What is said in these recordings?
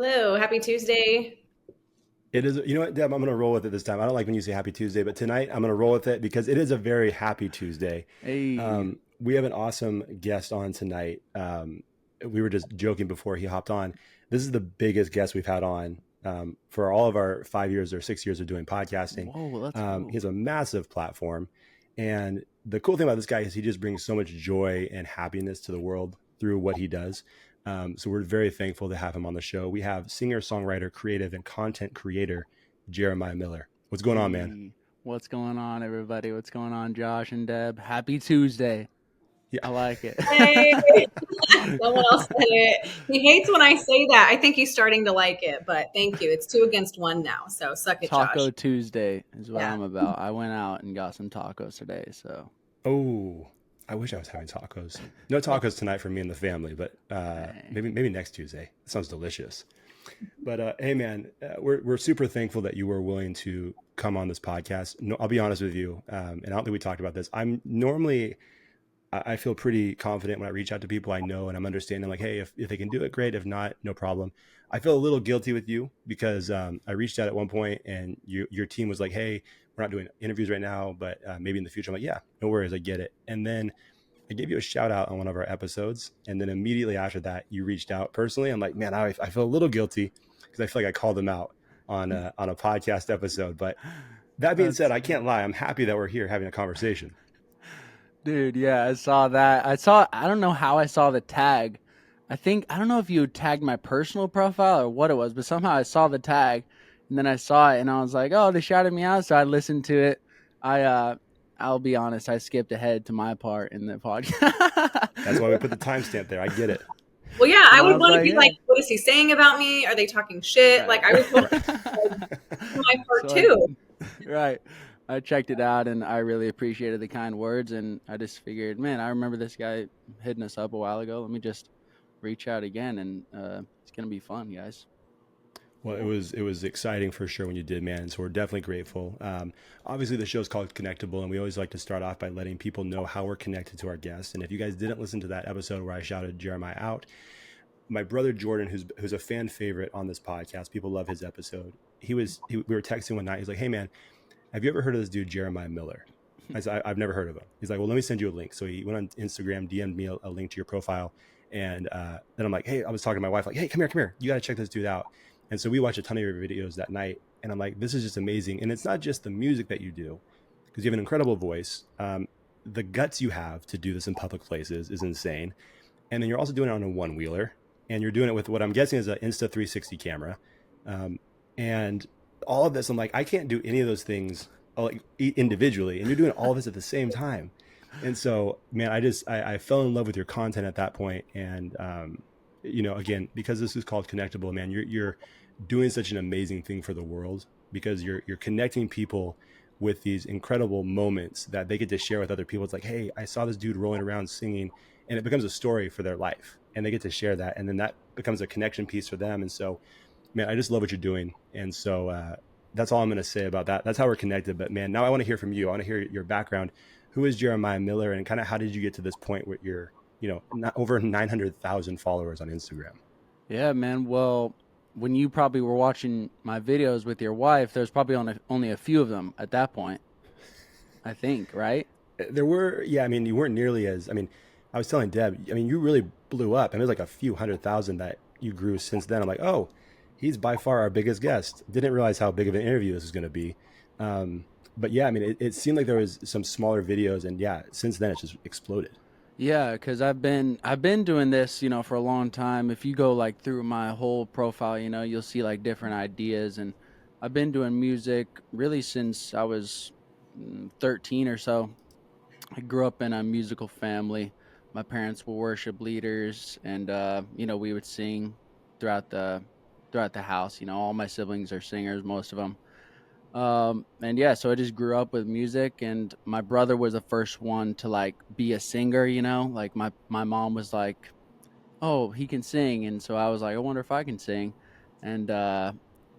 Hello, happy Tuesday. It is, you know what, Deb, I'm going to roll with it this time. I don't like when you say happy Tuesday, but tonight I'm going to roll with it because it is a very happy Tuesday. Hey, We have an awesome guest on tonight. We were just joking before he hopped on. This is the biggest guest we've had on for all of our 5 years or 6 years of doing podcasting. whoa, let's He go. has a massive platform. And the cool thing about this guy is he just brings so much joy and happiness to the world through what he does. So we're very thankful to have him on the show. We have singer, songwriter, creative, and content creator Jeremiah Miller. What's going on, man? Hey, what's going on, everybody? What's going on, Josh and Deb? Happy Tuesday. Yeah, I like it. Hey, someone else said it. He hates when I say that. I think he's starting to like it, but thank you. It's two against one now, so suck it, Taco Josh. Tuesday is what Yeah. I'm about. I went out and got some tacos today, so oh, I wish I was having tacos. No Well, tacos tonight for me and the family, but hey, maybe next Tuesday. That sounds delicious. But hey, man, we're super thankful that you were willing to come on this podcast. No, I'll be honest with you, and I don't think we talked about this. I'm normally I feel pretty confident when I reach out to people I know and I'm understanding like, hey, if they can do it, great. If not, no problem. I feel a little guilty with you because I reached out at one point and your team was like, hey, we're not doing interviews right now, but maybe in the future. I'm like, yeah, no worries, I get it. And then I gave you a shout out on one of our episodes, and then immediately after that, you reached out personally. I'm like, man, I feel a little guilty because I feel like I called them out on a podcast episode. But that being said, that's I can't lie. I'm happy that we're here having a conversation. dude. Yeah, I saw that. I don't know how I saw the tag. I don't know if you tagged my personal profile or what it was, but somehow I saw the tag, and then I saw it, and I was like, oh, they shouted me out, so I listened to it. I I'll be honest, I skipped ahead to my part in the podcast. That's why we put the timestamp there. I get it. well, yeah, I And I would was want to like, be like, yeah, what is he saying about me? Are they talking shit? Like, right. I would want to do my part So too. right. I checked it out and I really appreciated the kind words, and I just figured, man, I remember this guy hitting us up a while ago. Let me just reach out again, and it's gonna be fun, guys. Well, it was exciting for sure when you did, man. So we're definitely grateful. Obviously, the show's called Connectable, and we always like to start off by letting people know how we're connected to our guests. And if you guys didn't listen to that episode where I shouted Jeremiah out, my brother Jordan, who's a fan favorite on this podcast, people love his episode. We were texting one night. He's like, "Hey, man, have you ever heard of this dude Jeremiah Miller?" I said, "I've never heard of him." He's like, "Well, let me send you a link." So he went on Instagram, DM'd me a link to your profile, and then I'm like, "Hey," I was talking to my wife, like, "Hey, come here, you got to check this dude out." And so we watched a ton of your videos that night, and I'm like, "This is just amazing." And it's not just the music that you do, because you have an incredible voice. The guts you have to do this in public places is insane, and then you're also doing it on a one wheeler, and you're doing it with what I'm guessing is an Insta 360 camera, um, and all of this. I'm like, I can't do any of those things like individually, and you're doing all of this at the same time. And so, man, I fell in love with your content at that point, and again, because this is called Connectable, man, you're doing such an amazing thing for the world because you're connecting people with these incredible moments that they get to share with other people. It's like, hey, I saw this dude rolling around singing, and it becomes a story for their life, and they get to share that, and then that becomes a connection piece for them. And so, man, I just love what you're doing, and so that's all I'm going to say about that. That's how we're connected. But man, now I want to hear from you. I want to hear your background. Who is Jeremiah Miller, and kind of how did you get to this point where you're, not over 900,000 followers on Instagram? Yeah, man. Well, when you probably were watching my videos with your wife, there's probably only a few of them at that point. I think, right? There were, yeah. I mean, you weren't nearly as. I mean, I was telling Deb. I mean, you really blew up. I mean, there's like a few 100,000 that you grew since then. I'm like, oh, he's by far our biggest guest. Didn't realize how big of an interview this was going to be. Um, but yeah, I mean, it seemed like there was some smaller videos, and yeah, since then it's just exploded. Yeah, because I've been doing this, for a long time. If you go like through my whole profile, you'll see like different ideas, and I've been doing music really since I was 13 or so. I grew up in a musical family. My parents were worship leaders, and we would sing throughout the house. All my siblings are singers, most of them. And yeah, so I just grew up with music, and my brother was the first one to like be a singer. Like my mom was like, "Oh, he can sing," and so I was like, "I wonder if I can sing." And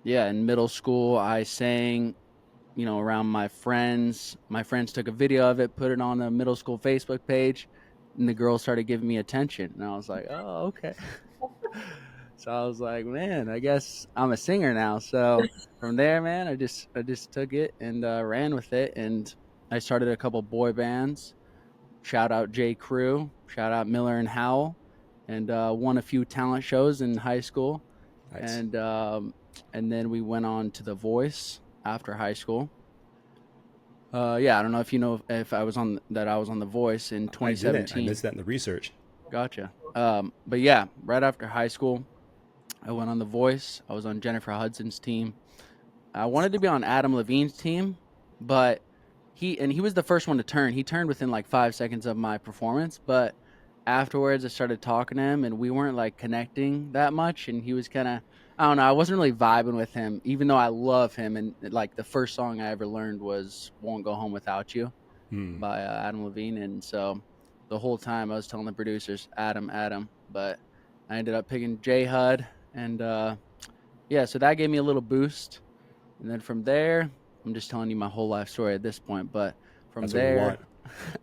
yeah, in middle school, I sang around my friends. My friends took a video of it, put it on the middle school Facebook page, and the girls started giving me attention. And I was like, oh, okay. So I was like, man, I guess I'm a singer now. So from there, man, I just took it and ran with it, and I started a couple boy bands. Shout out J Crew, shout out Miller and Howell, and won a few talent shows in high school, Nice. and then we went on to The Voice after high school. Yeah, I don't know if you know if I was on The Voice in I didn't. I 2017. missed that in the research. Gotcha. But yeah, right after high school, I went on The Voice. I was on Jennifer Hudson's team. I wanted to be on Adam Levine's team, but he was the first one to turn. He turned within like 5 seconds of my performance, but afterwards I started talking to him and we weren't like connecting that much. And he was kind of, I don't know, I wasn't really vibing with him, even though I love him. And like the first song I ever learned was "Won't Go Home Without You" Hmm. by Adam Levine. And so the whole time I was telling the producers, Adam, Adam, but I ended up picking J Hud, and yeah, so that gave me a little boost. And then from there, I'm just telling you my whole life story at this point. But from That's what we there, want.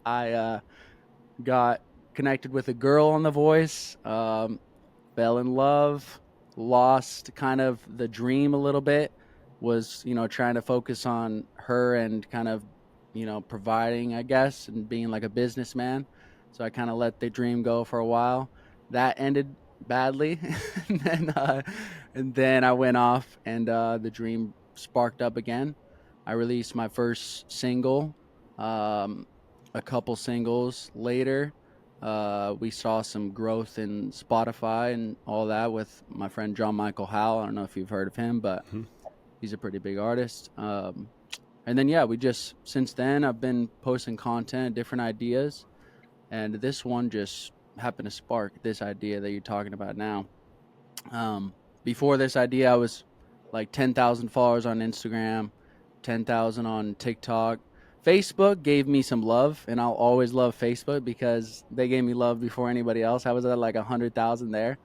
I got connected with a girl on The Voice, fell in love, lost kind of the dream a little bit, was, trying to focus on her and kind of, providing, I guess, and being like a businessman. So I kind of let the dream go for a while. That ended badly. and then I went off, and the dream sparked up again. I released my first single. Um, a couple singles later, we saw some growth in Spotify and all that with my friend John Michael Howell. I don't know if you've heard of him, but Hmm. he's a pretty big artist. And then, yeah, we just, since then, I've been posting content, different ideas. And this one just happened to spark this idea that you're talking about now. Um, Before this idea, I was like 10,000 followers on Instagram, 10,000 on TikTok. Facebook gave me some love, and I'll always love Facebook because they gave me love before anybody else. I was at like 100,000 there.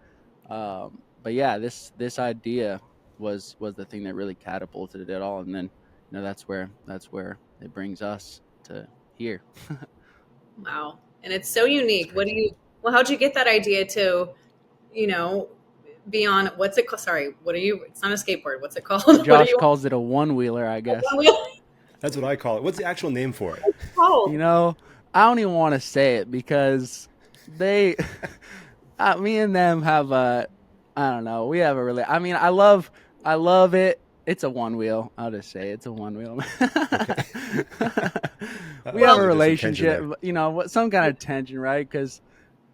But yeah, this idea was the thing that really catapulted it all, and then that's where it brings us to here. Wow. And it's so That's unique. crazy. Well, how'd you get that idea to, you know, be on, what's it called? Sorry, what are you, it's not a skateboard. What's it called? What are Josh you on? calls it a one wheeler, I A guess. one wheel? That's what I call it. What's the actual name for it? It's called. You know, I don't even want to say it because they, me and them have a, I don't know, we have a really, I mean, I love it. It's a one wheel. I'll just say it's a one wheel. Okay. We have a Well, So there's some tension relationship, there. some kind of tension, right? Because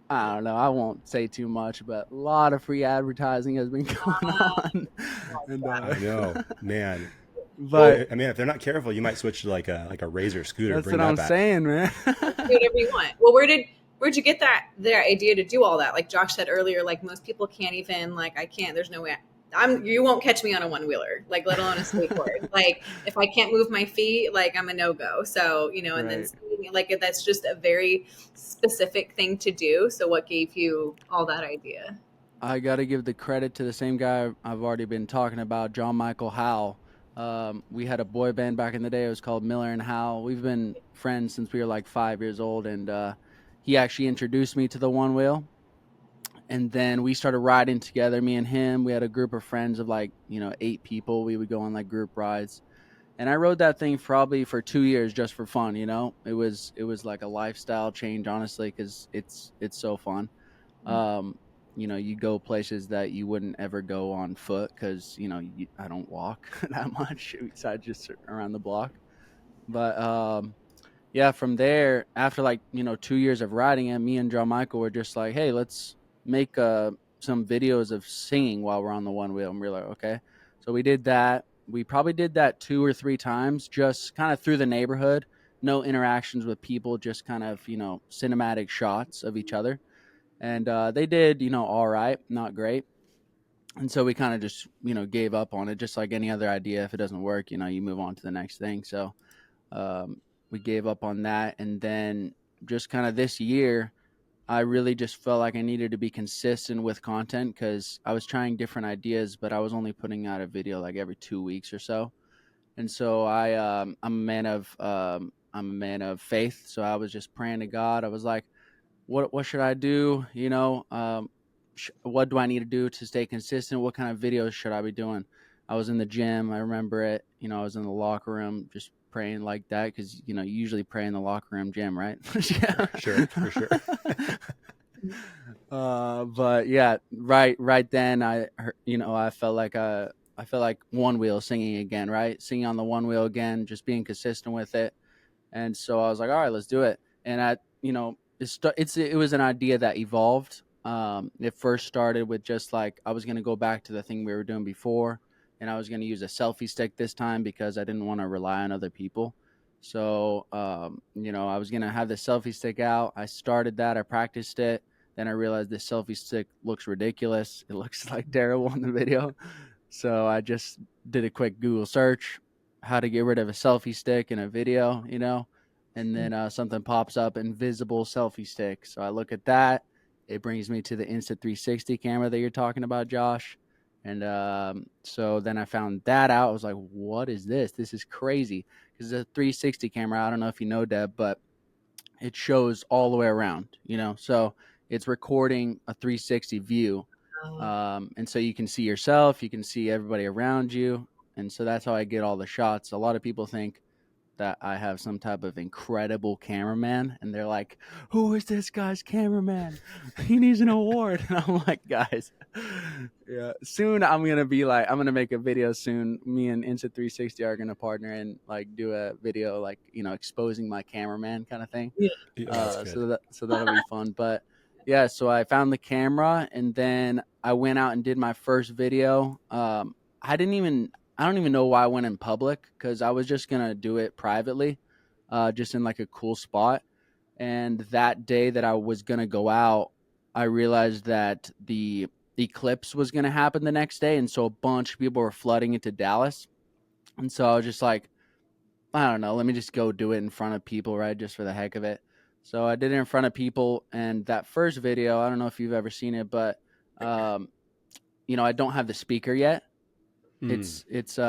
I don't know, I won't say too much, but a lot of free advertising has been going on, and I know, man. but I mean, if they're not careful, you might switch to like a razor scooter. that's Bring what that I'm back. saying, man. do whatever you want. Well, where'd you get that idea to do all that? Like Josh said earlier, like most people can't even, like I can't. There's no way. You won't catch me on a one wheeler, like let alone a skateboard. Like if I can't move my feet, like I'm a no go. So and then Right. like that's just a very specific thing to do. So what gave you all that idea? I got to give the credit to the same guy I've already been talking about, John Michael Howell. We had a boy band back in the day. It was called Miller and Howell. We've been friends since we were like 5 years old, and he actually introduced me to the one wheel. And then we started riding together, me and him. We had a group of friends of like 8 people. We would go on like group rides, and I rode that thing probably for 2 years just for fun. It was like a lifestyle change, honestly, because it's so fun. um you go places that you wouldn't ever go on foot because I don't walk that much besides just around the block. But yeah, from there, after like 2 years of riding it, me and John Michael were just like, hey, let's make some videos of singing while we're on the one wheel. And we're like, okay. So we did that. We probably did that 2 or 3 times, just kind of through the neighborhood. No interactions with people, just kind of cinematic shots of each other. And they did all right, not great. And so we kind of just gave up on it, just like any other idea. If it doesn't work, you move on to the next thing. So um, we gave up on that. And then just kind of this year, I really just felt like I needed to be consistent with content because I was trying different ideas, but I was only putting out a video like every 2 weeks or so. And so I'm a man of faith. So I was just praying to God. I was like, what should I do? what do I need to do to stay consistent? What kind of videos should I be doing? I was in the gym. I remember it. You know, I was in the locker room just praying like that because, you know, you usually pray in the locker room gym, right? Sure, for sure. But yeah, right then you know, I felt like one wheel singing again, right? Singing on the one wheel again, just being consistent with it. And so I was like, all right, let's do it. And you know, it was an idea that evolved. It first started with just like I was going to go back to the thing we were doing before, and I was going to use a selfie stick this time because I didn't want to rely on other people. So, you know, I was going to have the selfie stick out. I started that. I practiced it. Then I realized this selfie stick looks ridiculous. It looks like terrible in the video. So I just did a quick Google search, how to get rid of a selfie stick in a video, you know, and then something pops up, invisible selfie stick. So I look at that. It brings me to the Insta360 camera that you're talking about, Josh. And so then I found that out. I was like, what is this? This is crazy. Because it's a 360 camera. I don't know if you know, Deb, but it shows all the way around, you know, so it's recording a 360 view. And so you can see yourself, you can see everybody around you. And so that's how I get all the shots. A lot of people think that I have some type of incredible cameraman, and they're like, "Who is this guy's cameraman? He needs an award." And I'm like, "Guys, yeah, soon I'm gonna make a video soon. Me and Insta360 are gonna partner and like do a video, like, you know, exposing my cameraman kind of thing. Yeah. Yeah, that's good. So that'll be fun. But yeah, so I found the camera, and then I went out and did my first video. I don't even know why I went in public because I was just gonna do it privately, just in like a cool spot. And that day that I was gonna go out, I realized that the eclipse was gonna happen the next day, and so a bunch of people were flooding into Dallas. And so I was just like, I don't know, let me just go do it in front of people, right? Just for the heck of it. So I did it in front of people, and that first video, I don't know if you've ever seen it, but um, you know, I don't have the speaker yet. Mm. It's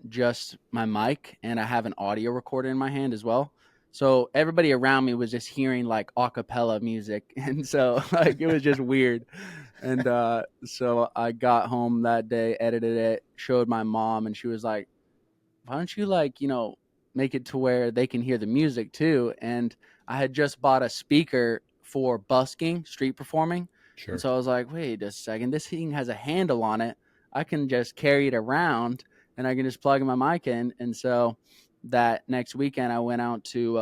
just my mic, and I have an audio recorder in my hand as well. So everybody around me was just hearing like a cappella music, and so like it was just weird. And so I got home that day, edited it, showed my mom, and she was like, why don't you, like, you know, make it to where they can hear the music too? And I had just bought a speaker for busking, street performing. And Sure. so I was like, wait a second, this thing has a handle on it. I can just carry it around, and I can just plug my mic in. And so that next weekend I went out to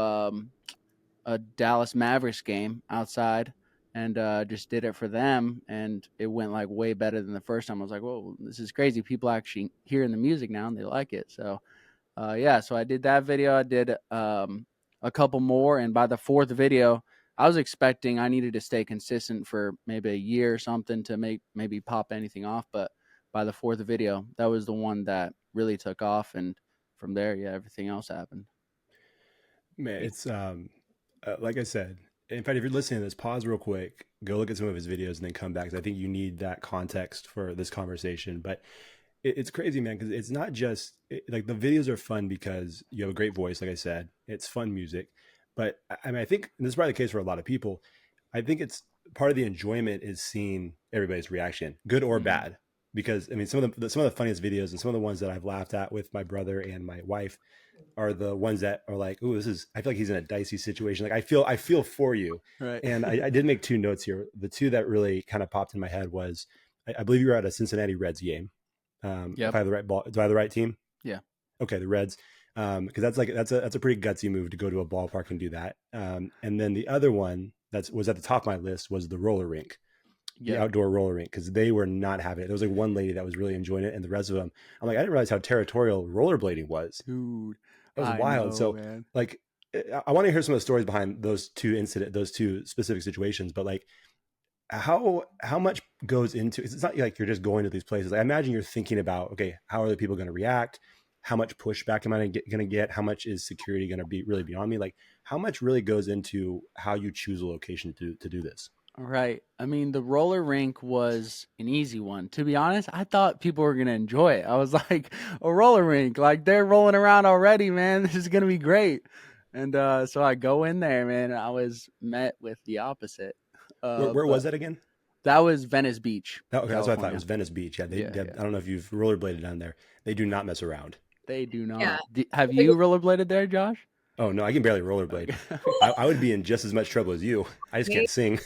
a Dallas Mavericks game outside, and just did it for them, and it went like way better than the first time. I was like, whoa, this is crazy. People actually hearing the music now, and they like it. So yeah, so I did that video. I did a couple more, and by the fourth video, I was expecting I needed to stay consistent for maybe a year or something to maybe pop anything off. But by the fourth video, that was the one that really took off, and from there, yeah, everything else happened. Man, it's like I said. In fact, if you're listening to this, pause real quick, go look at some of his videos, and then come back. 'Cause I think you need that context for this conversation. But it's crazy, man, because it's not just like the videos are fun because you have a great voice. Like I said, it's fun music. But I mean, I think and this is probably the case for a lot of people. I think it's part of the enjoyment is seeing everybody's reaction, good or Mm-hmm. bad. Because I mean, some of the funniest videos and some of the ones that I've laughed at with my brother and my wife are the ones that are like, "Oh, this is." I feel like he's in a dicey situation. Like I feel for you. Right. And I did make two notes here. The two that really kind of popped in my head was, I believe you were at a Cincinnati Reds game. If Yep. I have the right ball, do I have the right team? Yeah. Okay, the Reds. Because that's a pretty gutsy move to go to a ballpark and do that. And then the other one that was at the top of my list was the roller rink, the Yep. outdoor roller rink, because they were not having it. There was like one lady that was really enjoying it, and the rest of them, I'm like, I didn't realize how territorial rollerblading was. Dude, It was I wild. know, So man. like, I want to hear some of the stories behind those two specific situations. But like, how much goes into it's not like you're just going to these places. I imagine you're thinking about, okay, how are the people going to react? How much pushback am I going to get? How much is security going to be really beyond me? Like, how much really goes into how you choose a location to do this? Right. I mean, the roller rink was an easy one. To be honest, I thought people were going to enjoy it. I was like, a roller rink, like they're rolling around already, man. This is going to be great. And so I go in there, man. And I was met with the opposite. Where was But that again? That was Venice Beach, Okay, that's what I thought. It California. was Venice Beach. Yeah, Yeah, I yeah. don't know if you've rollerbladed down there. They do not mess around. They do Yeah. not. Have you rollerbladed there, Josh? Oh no, I can barely rollerblade. Okay. I would be in just as much trouble as you. I just Me, can't sing.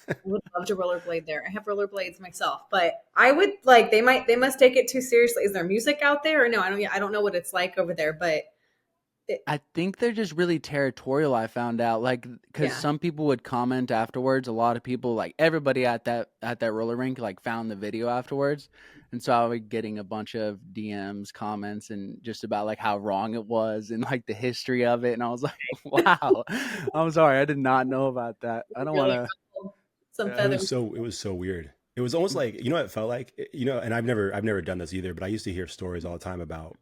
I would love to rollerblade there. I have rollerblades myself, but I would they must take it too seriously. Is there music out there or no? I don't know what it's like over there, but I think they're just really territorial. I found out, like, because yeah. some people would comment afterwards. A lot of people, like everybody at that roller rink, like found the video afterwards, and so I was getting a bunch of DMs, comments, and just about like how wrong it was and like the history of it. And I was like, wow, I'm sorry, I did not know about that. I don't want Really to. ruffle some Yeah. feathers. It was so weird. It was almost like, you know what it felt like? You know, and I've never done this either, but I used to hear stories all the time about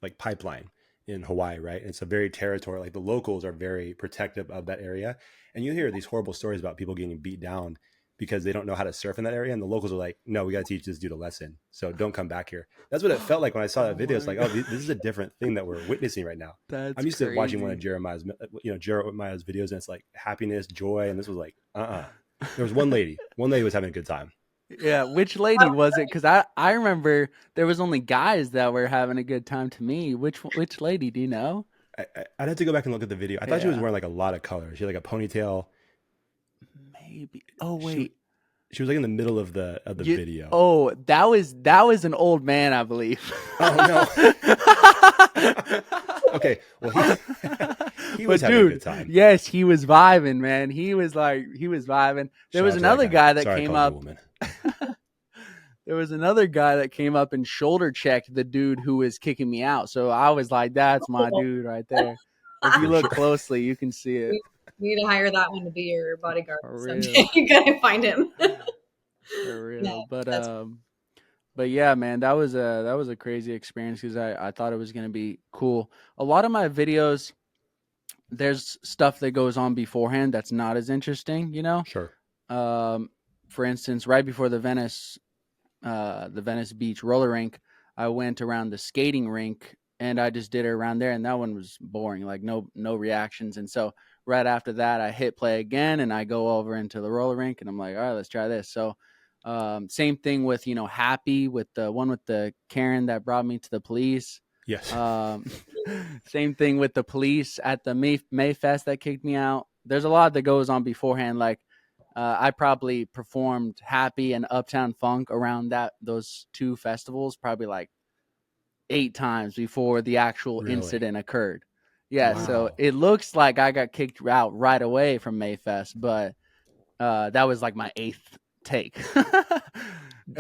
like pipeline in Hawaii, right? And it's a very territorial, like the locals are very protective of that area. And you hear these horrible stories about people getting beat down because they don't know how to surf in that area. And the locals are like, no, we got to teach this dude a lesson. So don't come back here. That's what it felt like when I saw that Oh video. It's my like, oh, god, this is a different thing that we're witnessing right now. that's I'm used to watching one of crazy. Jeremiah's videos, and it's like happiness, joy. And this was like, there was one lady was having a good time. Yeah, which lady was it? Because I remember there was only guys that were having a good time to me. Which lady? Do you know? I'd have to go back and look at the video. I thought she was Yeah, wearing like a lot of colors. She had like a ponytail. maybe. Oh She wait, she was like in the middle of the you. video. Oh, that was an old man, I believe. Oh no. Okay, well he was But having a good dude, time. yes, he was vibing, man. He was vibing. There Shout was out to that another guy. guy that Sorry, I came called you a up. woman. There was another guy that came up and shoulder checked the dude who was kicking me out. So I was like, that's my dude right there. If you For look sure. closely, you can see it. We need to hire that one to be your bodyguard For someday. real. You gotta find him. For No, real. But that's yeah, man, that was a crazy experience because I thought it was gonna be cool. A lot of my videos, there's stuff that goes on beforehand that's not as interesting, you know. Sure. Um, for instance, right before the Venice Beach roller rink, I went around the skating rink and I just did it around there, and that one was boring, like no reactions. And so right after that, I hit play again, and I go over into the roller rink, and I'm like, all right, let's try this. So same thing with Happy, with the one with the Karen that brought me to the police. Yes. Um, same thing with the police at the Mayfest that kicked me out. There's a lot that goes on beforehand. Like I probably performed Happy and Uptown Funk around those two festivals probably like 8 times before the actual Really? incident occurred. Yeah, so Wow. it looks like I got kicked out right away from Mayfest, but that was like my eighth take. So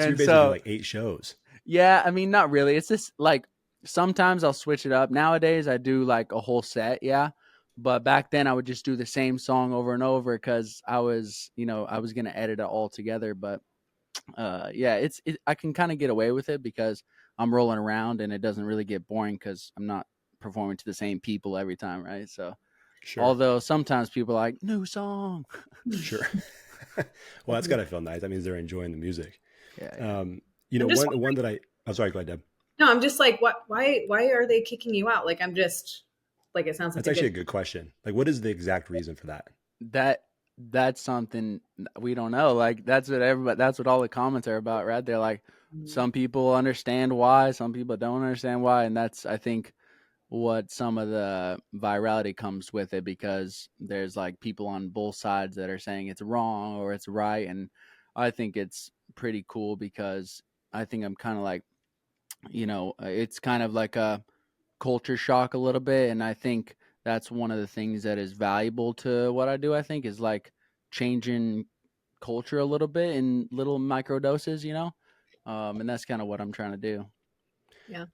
you're And basically doing so like 8 shows. yeah, I mean, not really. It's just like sometimes I'll switch it up. Nowadays, I do like a whole set, yeah. But back then, I would just do the same song over and over because I was gonna edit it all together. But yeah, I can kind of get away with it because I'm rolling around and it doesn't really get boring because I'm not performing to the same people every time, right? So, Sure. although sometimes people are like new song, Sure. Well, that's gotta feel nice. That means they're enjoying the music. yeah, yeah. Um, I'm just one that I'm sorry, go ahead, Deb. no, I'm just like, what? Why are they kicking you out? Like, I'm just like, it sounds like That's a actually good. a good question. Like, what is the exact reason for that? that that's something we don't know. Like that's what all the comments are about, right? They're like some people understand why, some people don't understand why, and that's I think what some of the virality comes with it because there's like people on both sides that are saying it's wrong or it's right, and I think it's pretty cool because I think I'm kind of like it's kind of like a culture shock a little bit, and I think that's one of the things that is valuable to what I do. I think is like changing culture a little bit in little micro doses, and that's kind of what I'm trying to do. Yeah.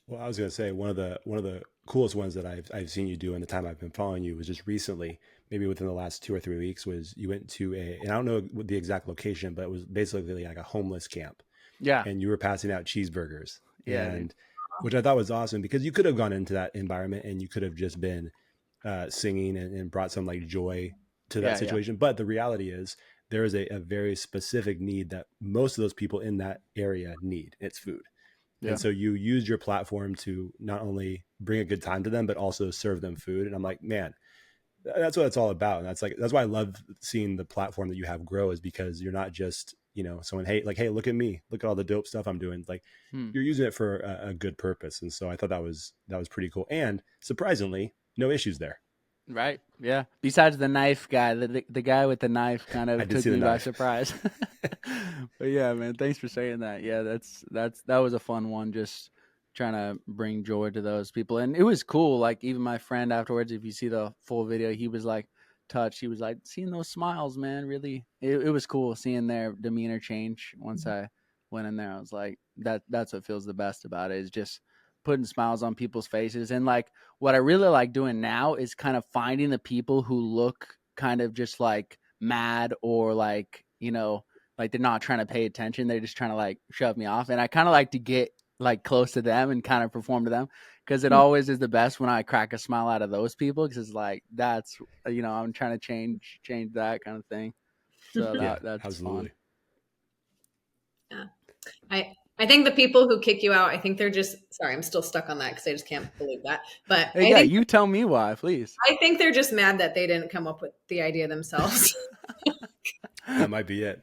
Well, I was gonna say one of the coolest ones that I've seen you do in the time I've been following you was just recently, maybe within the last 2 or 3 weeks, was you went to and I don't know the exact location, but it was basically like a homeless camp, Yeah, and you were passing out cheeseburgers, yeah, dude. and which I thought was awesome because you could have gone into that environment and you could have just been singing and brought some like joy to that Yeah, yeah, situation. But the reality is there is a very specific need that most of those people in that area need. It's food. And yeah. so you use your platform to not only bring a good time to them, but also serve them food. And I'm like, man, that's what it's all about. And that's why I love seeing the platform that you have grow, is because you're not just you know, someone, hey, like, hey, look at me, look at all the dope stuff I'm doing. Like, Hmm. you're using it for a good purpose. And so I thought that was pretty cool. And surprisingly, no issues there. Right. Yeah. Besides the knife guy, the guy with the knife kind I of did took see the me by knife. surprise. But yeah, man, thanks for saying that. Yeah, that was a fun one. Just trying to bring joy to those people, and it was cool. Like even my friend afterwards, if you see the full video, he was like touched. He was like, seeing those smiles, man. Really, it was cool seeing their demeanor change once I went in there. I was like, that's what feels the best about it, is just putting smiles on people's faces. And like what I really like doing now is kind of finding the people who look kind of just like mad, or like, you know, like they're not trying to pay attention. They're just trying to like shove me off. And I kind of like to get like close to them and kind of perform to them, because it always is the best when I crack a smile out of those people, because it's like, that's, you know, I'm trying to change that kind of thing. So Yeah, that's fun. absolutely. Yeah. I think the people who kick you out, I think they're just sorry, I'm still stuck on that because I just can't believe that. But Hey, yeah, you tell me why, please. I think they're just mad that they didn't come up with the idea themselves. That might be it.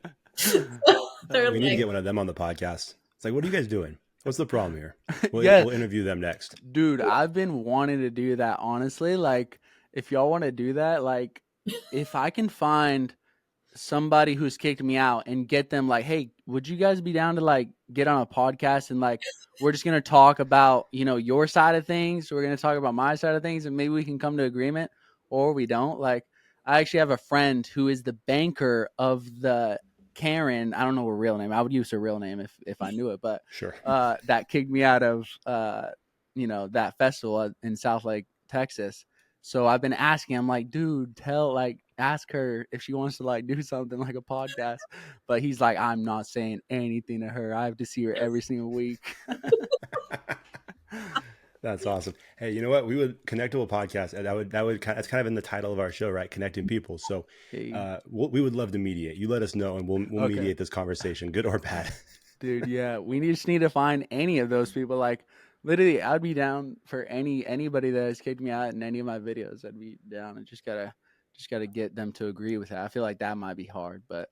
They're We need to like, get one of them on the podcast. It's like, what are you guys doing? What's the problem here? Yeah, We'll interview them next. dude, I've been wanting to do that, honestly. Like, if y'all want to do that, like, if I can find somebody who's kicked me out and get them like, hey, would you guys be down to like get on a podcast, and like we're just gonna talk about, you know, your side of things, we're gonna talk about my side of things, and maybe we can come to agreement, or we don't. Like, I actually have a friend who is the banker of the Karen, I don't know her real name, I would use her real name if I knew it, but Sure. that kicked me out of you know, that festival in South Lake, Texas. So I've been asking, I'm like, dude, ask her if she wants to like do something like a podcast. But he's like, I'm not saying anything to her. I have to see her every single week. That's awesome. Hey, you know what? We would Connectable podcast. And that's kind of in the title of our show, right? Connecting people. So, Hey, we would love to mediate. You let us know, and we'll okay, mediate this conversation, good or bad. dude. Yeah, just need to find any of those people. Like, literally, I'd be down for anybody that has kicked me out in any of my videos. I'd be down, and just gotta get them to agree with it. I feel like that might be hard, but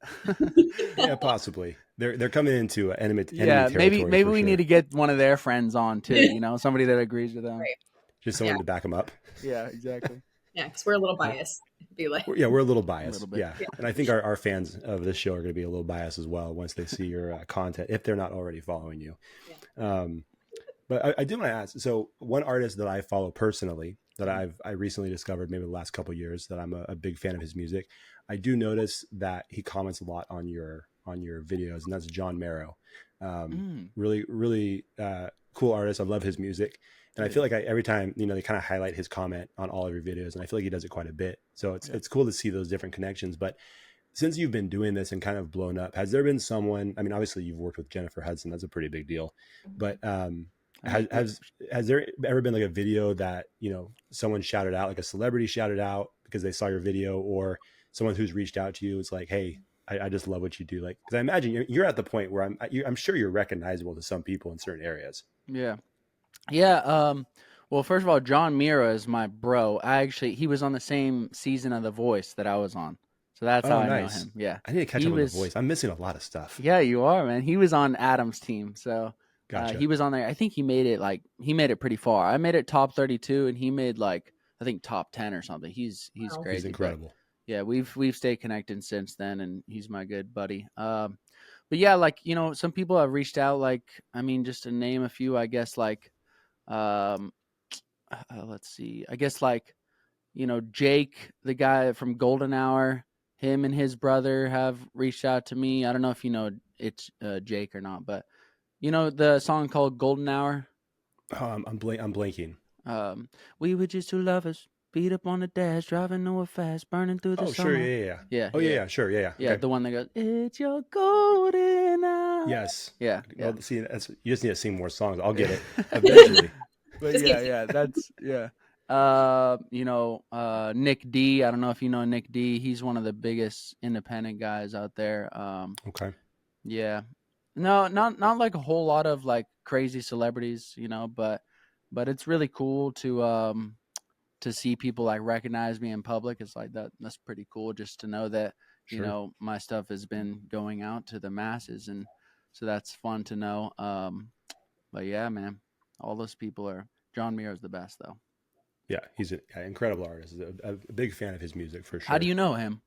Yeah, possibly. They're coming into enemy yeah, maybe territory for we need sure. to get one of their friends on too. You know, somebody that agrees with them. right. Just Yeah. someone to back them up. Yeah, exactly. Yeah, because we're a little Uh, biased. Be like, we're a little A biased. little bit. Yeah. And I think our fans of this show are going to be a little biased as well once they see your content, if they're not already following you. yeah. Um, but I do want to ask. So one artist that I follow personally that I recently discovered, maybe the last couple of years, that I'm a big fan of his music. I do notice that he comments a lot on your videos, and that's John Marrow. Mm, Really, really cool artist. I love his music, and I dude. feel like every time, you know, they kind of highlight his comment on all of your videos, and I feel like he does it quite a bit. So Yeah. it's cool to see those different connections. But since you've been doing this and kind of blown up, has there been someone? I mean, obviously you've worked with Jennifer Hudson. That's a pretty big deal. But I mean, has there ever been like a video that, you know, someone shouted out, like a celebrity shouted out because they saw your video, or someone who's reached out to you? It's like, hey, I just love what you do. Like, because I imagine you're at the point where I'm sure you're recognizable to some people in certain areas. yeah. Yeah. Well, first of all, John Mira is my bro. He was on the same season of The Voice that I was on. So that's how Oh, I know nice. him. Yeah. I need to catch He up on The was, Voice. I'm missing a lot of stuff. yeah, you are, man. He was on Adam's team. So Gotcha. he was on there. I think he made it pretty far. I made it top 32, and he made like, I think top 10 or something. He's Wow. He's crazy. But incredible. yeah, we've stayed connected since then, and he's my good buddy. But yeah, like, you know, some people have reached out. Like, I mean, just to name a few, I guess, like, um, let's see, I guess, like, you know, Jake, the guy from Golden Hour, him and his brother have reached out to me. I don't know if you know it's Jake or not, but you know the song called Golden Hour. Oh, I'm blanking. We were just two lovers, beat up on the dash, driving nowhere fast, burning through the Oh, sure. summer. Yeah, yeah, yeah. Yeah, Oh, yeah, yeah, yeah. yeah. Sure. Yeah, yeah. Yeah, Okay. the one that goes, "It's your golden hour." Yes. Yeah, yeah. Well, see, you just need to sing more songs. I'll get it Yeah. eventually. But Just yeah, keep yeah, that's yeah. You know, Nick D. I don't know if you know Nick D. He's one of the biggest independent guys out there. Okay. Yeah. No, not like a whole lot of like crazy celebrities, you know, but it's really cool to see people like recognize me in public. It's like that's pretty cool just to know that, Sure. my stuff has been going out to the masses, and so that's fun to know. But yeah, man, all those people are. John Mayer is the best, though. Yeah, he's an incredible artist. A big fan of his music for How do sure. you know him?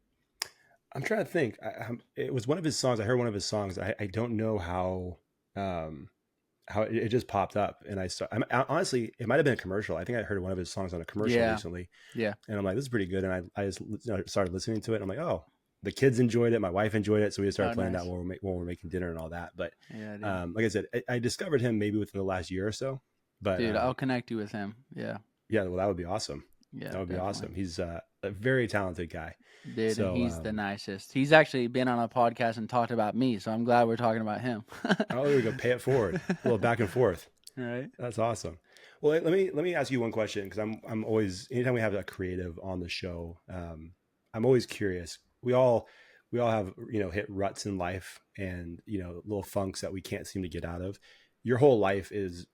I'm trying to think. It was one of his songs. I heard one of his songs. I don't know um, how it just popped up, and honestly, it might have been a commercial. I think I heard one of his songs on a commercial Yeah, recently, yeah, and I'm like, this is pretty good. And I just started listening to it. And I'm like, oh, the kids enjoyed it. My wife enjoyed it, so we just started oh, playing that nice. when we're making dinner and all that. But Yeah, dude. like I said, I discovered him maybe within the last year or so. But Dude, I'll connect you with him. Yeah, yeah, well, that would be awesome. yeah, That would be definitely. awesome. He's a very talented guy. Dude, and So, he's the nicest. He's actually been on a podcast and talked about me, so I'm glad we're talking about him. oh, there we go. Pay it forward. A little back and forth. Right? That's awesome. Well, let me ask you one question because I'm always anytime we have a creative on the show, I'm always curious. We all have hit ruts in life and little funks that we can't seem to get out of. Your whole life is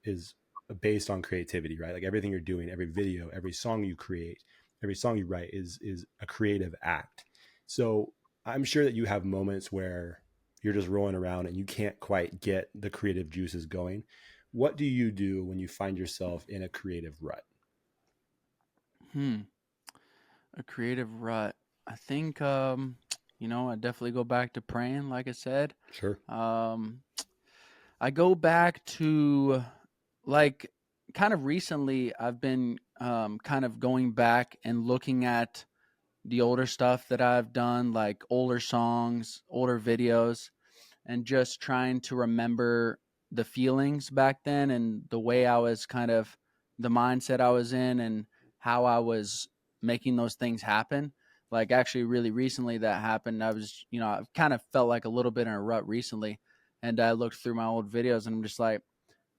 based on creativity, right? Like everything you're doing, every video, every song you create, every song you write is a creative act. So I'm sure that you have moments where you're just rolling around and you can't quite get the creative juices going. What do you do when you find yourself in a creative rut? Hmm. A creative rut. I think I definitely go back to praying, like I said. Sure. Um I go back to like kind of recently I've been kind of going back and looking at the older stuff that I've done, like older songs, older videos, and just trying to remember the feelings back then and the way I was kind of the mindset I was in and how I was making those things happen. Like actually really recently that happened. I kind of felt like a little bit in a rut recently, and I looked through my old videos and I'm just like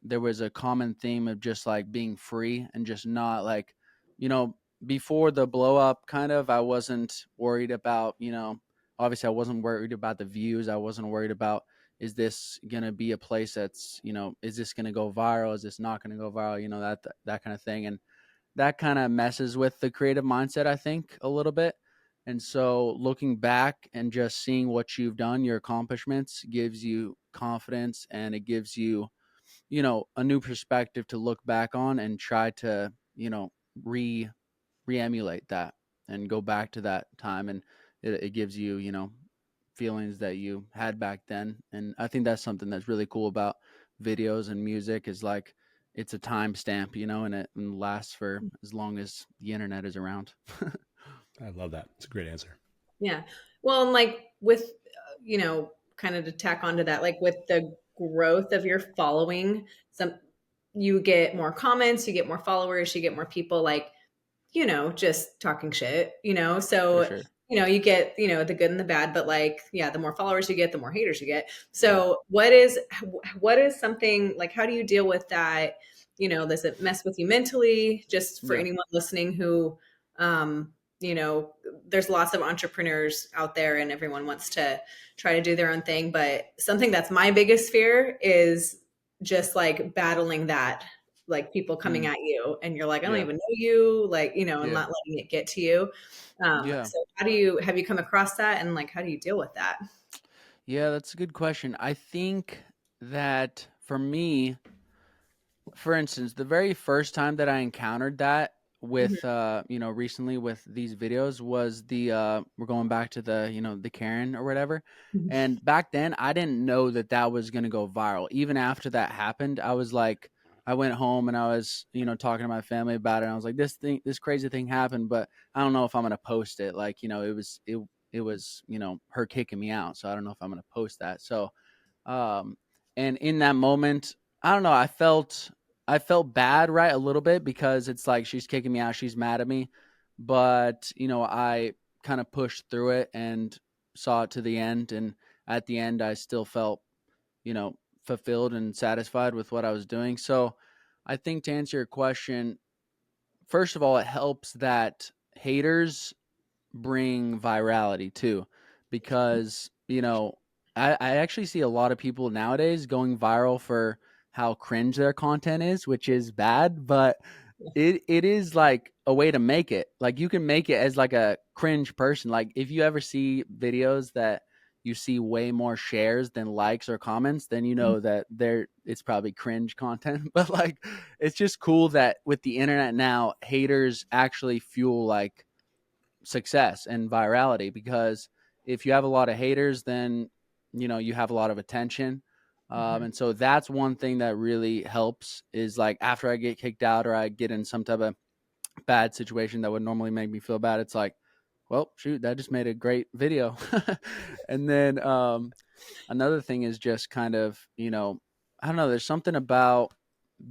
there was a common theme of just like being free and just not like, you know, before the blow up kind of, I wasn't worried about, obviously I wasn't worried about the views. I wasn't worried about, is this going to be a place that's, is this going to go viral? Is this not going to go viral? That kind of thing. And that kind of messes with the creative mindset, I think, a little bit. And so looking back and just seeing what you've done, your accomplishments gives you confidence and it gives you a new perspective to look back on and try to re emulate that and go back to that time, and it gives you feelings that you had back then. And I think that's something that's really cool about videos and music is like it's a timestamp, and lasts for as long as the internet is around. I love that. It's a great answer. Yeah. Well, and like with, kind of to tack onto that, like with the growth of your following, you get more comments, you get more followers, you get more people like, just talking shit, For so, sure. you get, the good and the bad, but like, yeah, the more followers you get, the more haters you get. Yeah. So what is something like, how do you deal with that? Does it mess with you mentally? Just for Yeah. anyone listening who, um, you know, there's lots of entrepreneurs out there and everyone wants to try to do their own thing. But something that's my biggest fear is just like battling that, like people coming Mm. at you and you're like, I don't Yeah. even know you, like, and Yeah. not letting it get to you. Yeah. So have you come across that and like, how do you deal with that? Yeah, that's a good question. I think that for me, for instance, the very first time that I encountered that Mhm. with recently with these videos was the we're going back to the the Karen or whatever. And back then I didn't know that that was going to go viral. Even after that happened, I was like I went home and I was, talking to my family about it. And I was like this crazy thing happened, but I don't know if I'm going to post it. Like, it was, her kicking me out. So I don't know if I'm going to post that. So um and in that moment, I don't know, I felt bad, right, a little bit because it's like she's kicking me out, she's mad at me, but I kind of pushed through it and saw it to the end, and at the end I still felt you know fulfilled and satisfied with what I was doing. So I think to answer your question, first of all, it helps that haters bring virality too, because I actually see a lot of people nowadays going viral for how cringe their content is, which is bad, but it is like a way to make it. Like you can make it as like a cringe person. Like if you ever see videos that you see way more shares than likes or comments, then you know that it's probably cringe content. But like it's just cool that with the internet now, haters actually fuel like success and virality, because if you have a lot of haters, then you have a lot of attention. Mhm. And so that's one thing that really helps, is like after I get kicked out or I get in some type of bad situation that would normally make me feel bad, it's like, well, shoot, that just made a great video. And then another thing is just kind of, I don't know, there's something about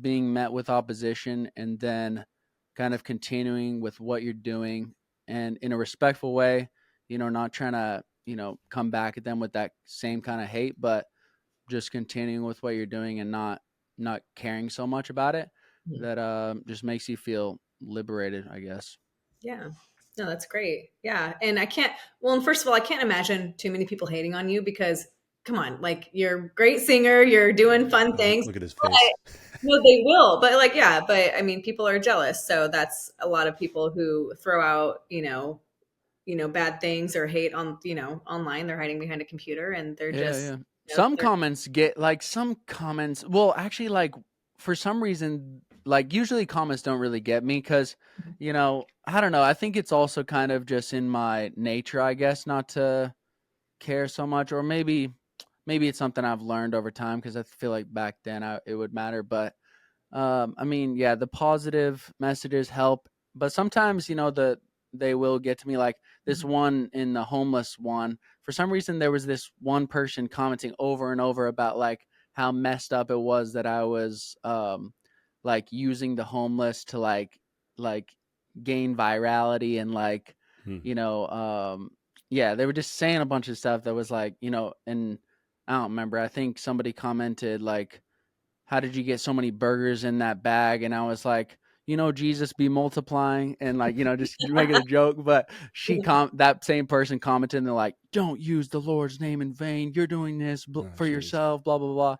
being met with opposition and then kind of continuing with what you're doing, and in a respectful way, not trying to, come back at them with that same kind of hate, but just continuing with what you're doing and not caring so much about it, Mhm. that just makes you feel liberated, I guess. Yeah. No, that's great. Yeah. And I can't, well, and first of all, I can't imagine too many people hating on you because come on, like you're a great singer, you're doing fun Oh, things. look at his But face. no, they will. But like, yeah, but I mean, people are jealous. So that's a lot of people who throw out, bad things or hate on, online. They're hiding behind a computer and they're Yeah, just, yeah. Some they're comments get like some comments. Well, actually, like for some reason, like usually comments don't really get me because, I don't know. I think it's also kind of just in my nature, I guess, not to care so much, or maybe it's something I've learned over time because I feel like back then it would matter. But I mean, yeah, the positive messages help, but sometimes, they will get to me. Like this one in the homeless one, for some reason, there was this one person commenting over and over about like how messed up it was that I was, like using the homeless to like gain virality and like, Hmm. you know, yeah, they were just saying a bunch of stuff that was like, and I don't remember. I think somebody commented like, how did you get so many burgers in that bag? And I was like, Jesus be multiplying, and like, just making a joke. But that same person commented, and they're like, don't use the Lord's name in vain. You're doing this Oh, for jeez. yourself, blah, blah, blah.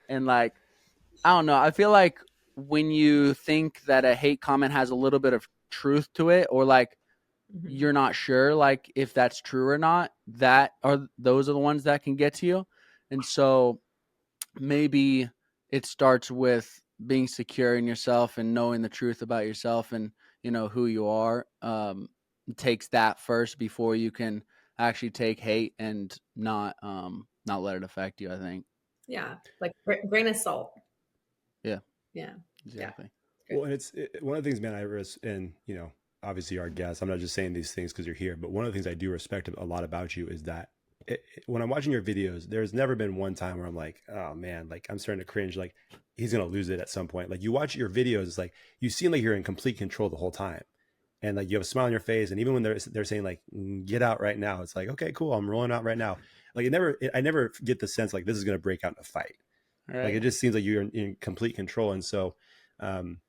And like, I don't know. I feel like when you think that a hate comment has a little bit of truth to it, or like Mhm. you're not sure like if that's true or not, those are the ones that can get to you. And so maybe it starts with being secure in yourself and knowing the truth about yourself and who you are. It takes that first before you can actually take hate and not let it affect you, I think. Yeah. Like grain of salt. Yeah, Yeah. Yeah. exactly. Good. Well, and one of the things, man, and obviously our guest. I'm not just saying these things because you're here, but one of the things I do respect a lot about you is that when I'm watching your videos, there's never been one time where I'm like, oh man, like I'm starting to cringe, like he's gonna lose it at some point. Like you watch your videos, it's like you seem like you're in complete control the whole time, and like you have a smile on your face, and even when they're saying like get out right now, it's like okay, cool, I'm rolling out right now. Like I never get the sense like this is gonna break out in a fight. All Like right. it just seems like you're in complete control, and so.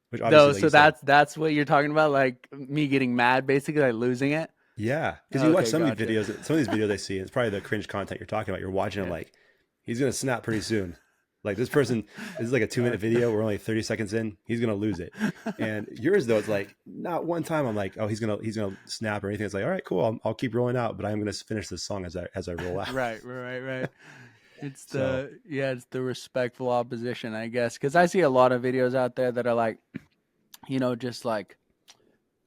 Which obviously, No, like so you said, that's what you're talking about, like me getting mad, basically, like losing it. yeah, because you watch Okay, some of these gotcha. videos, some of these videos I see, and it's probably the cringe content you're talking about. You're watching them Yeah. like he's gonna snap pretty soon. Like this person, this is like a 2 minute video. We're only 30 seconds in. He's gonna lose it. And yours though, it's like not one time I'm like, oh, he's gonna snap or anything. It's like, all right, cool. I'll keep rolling out, but I'm gonna finish this song as I roll out. Right, right, right. It's So the respectful opposition, I guess, because I see a lot of videos out there that are like, just like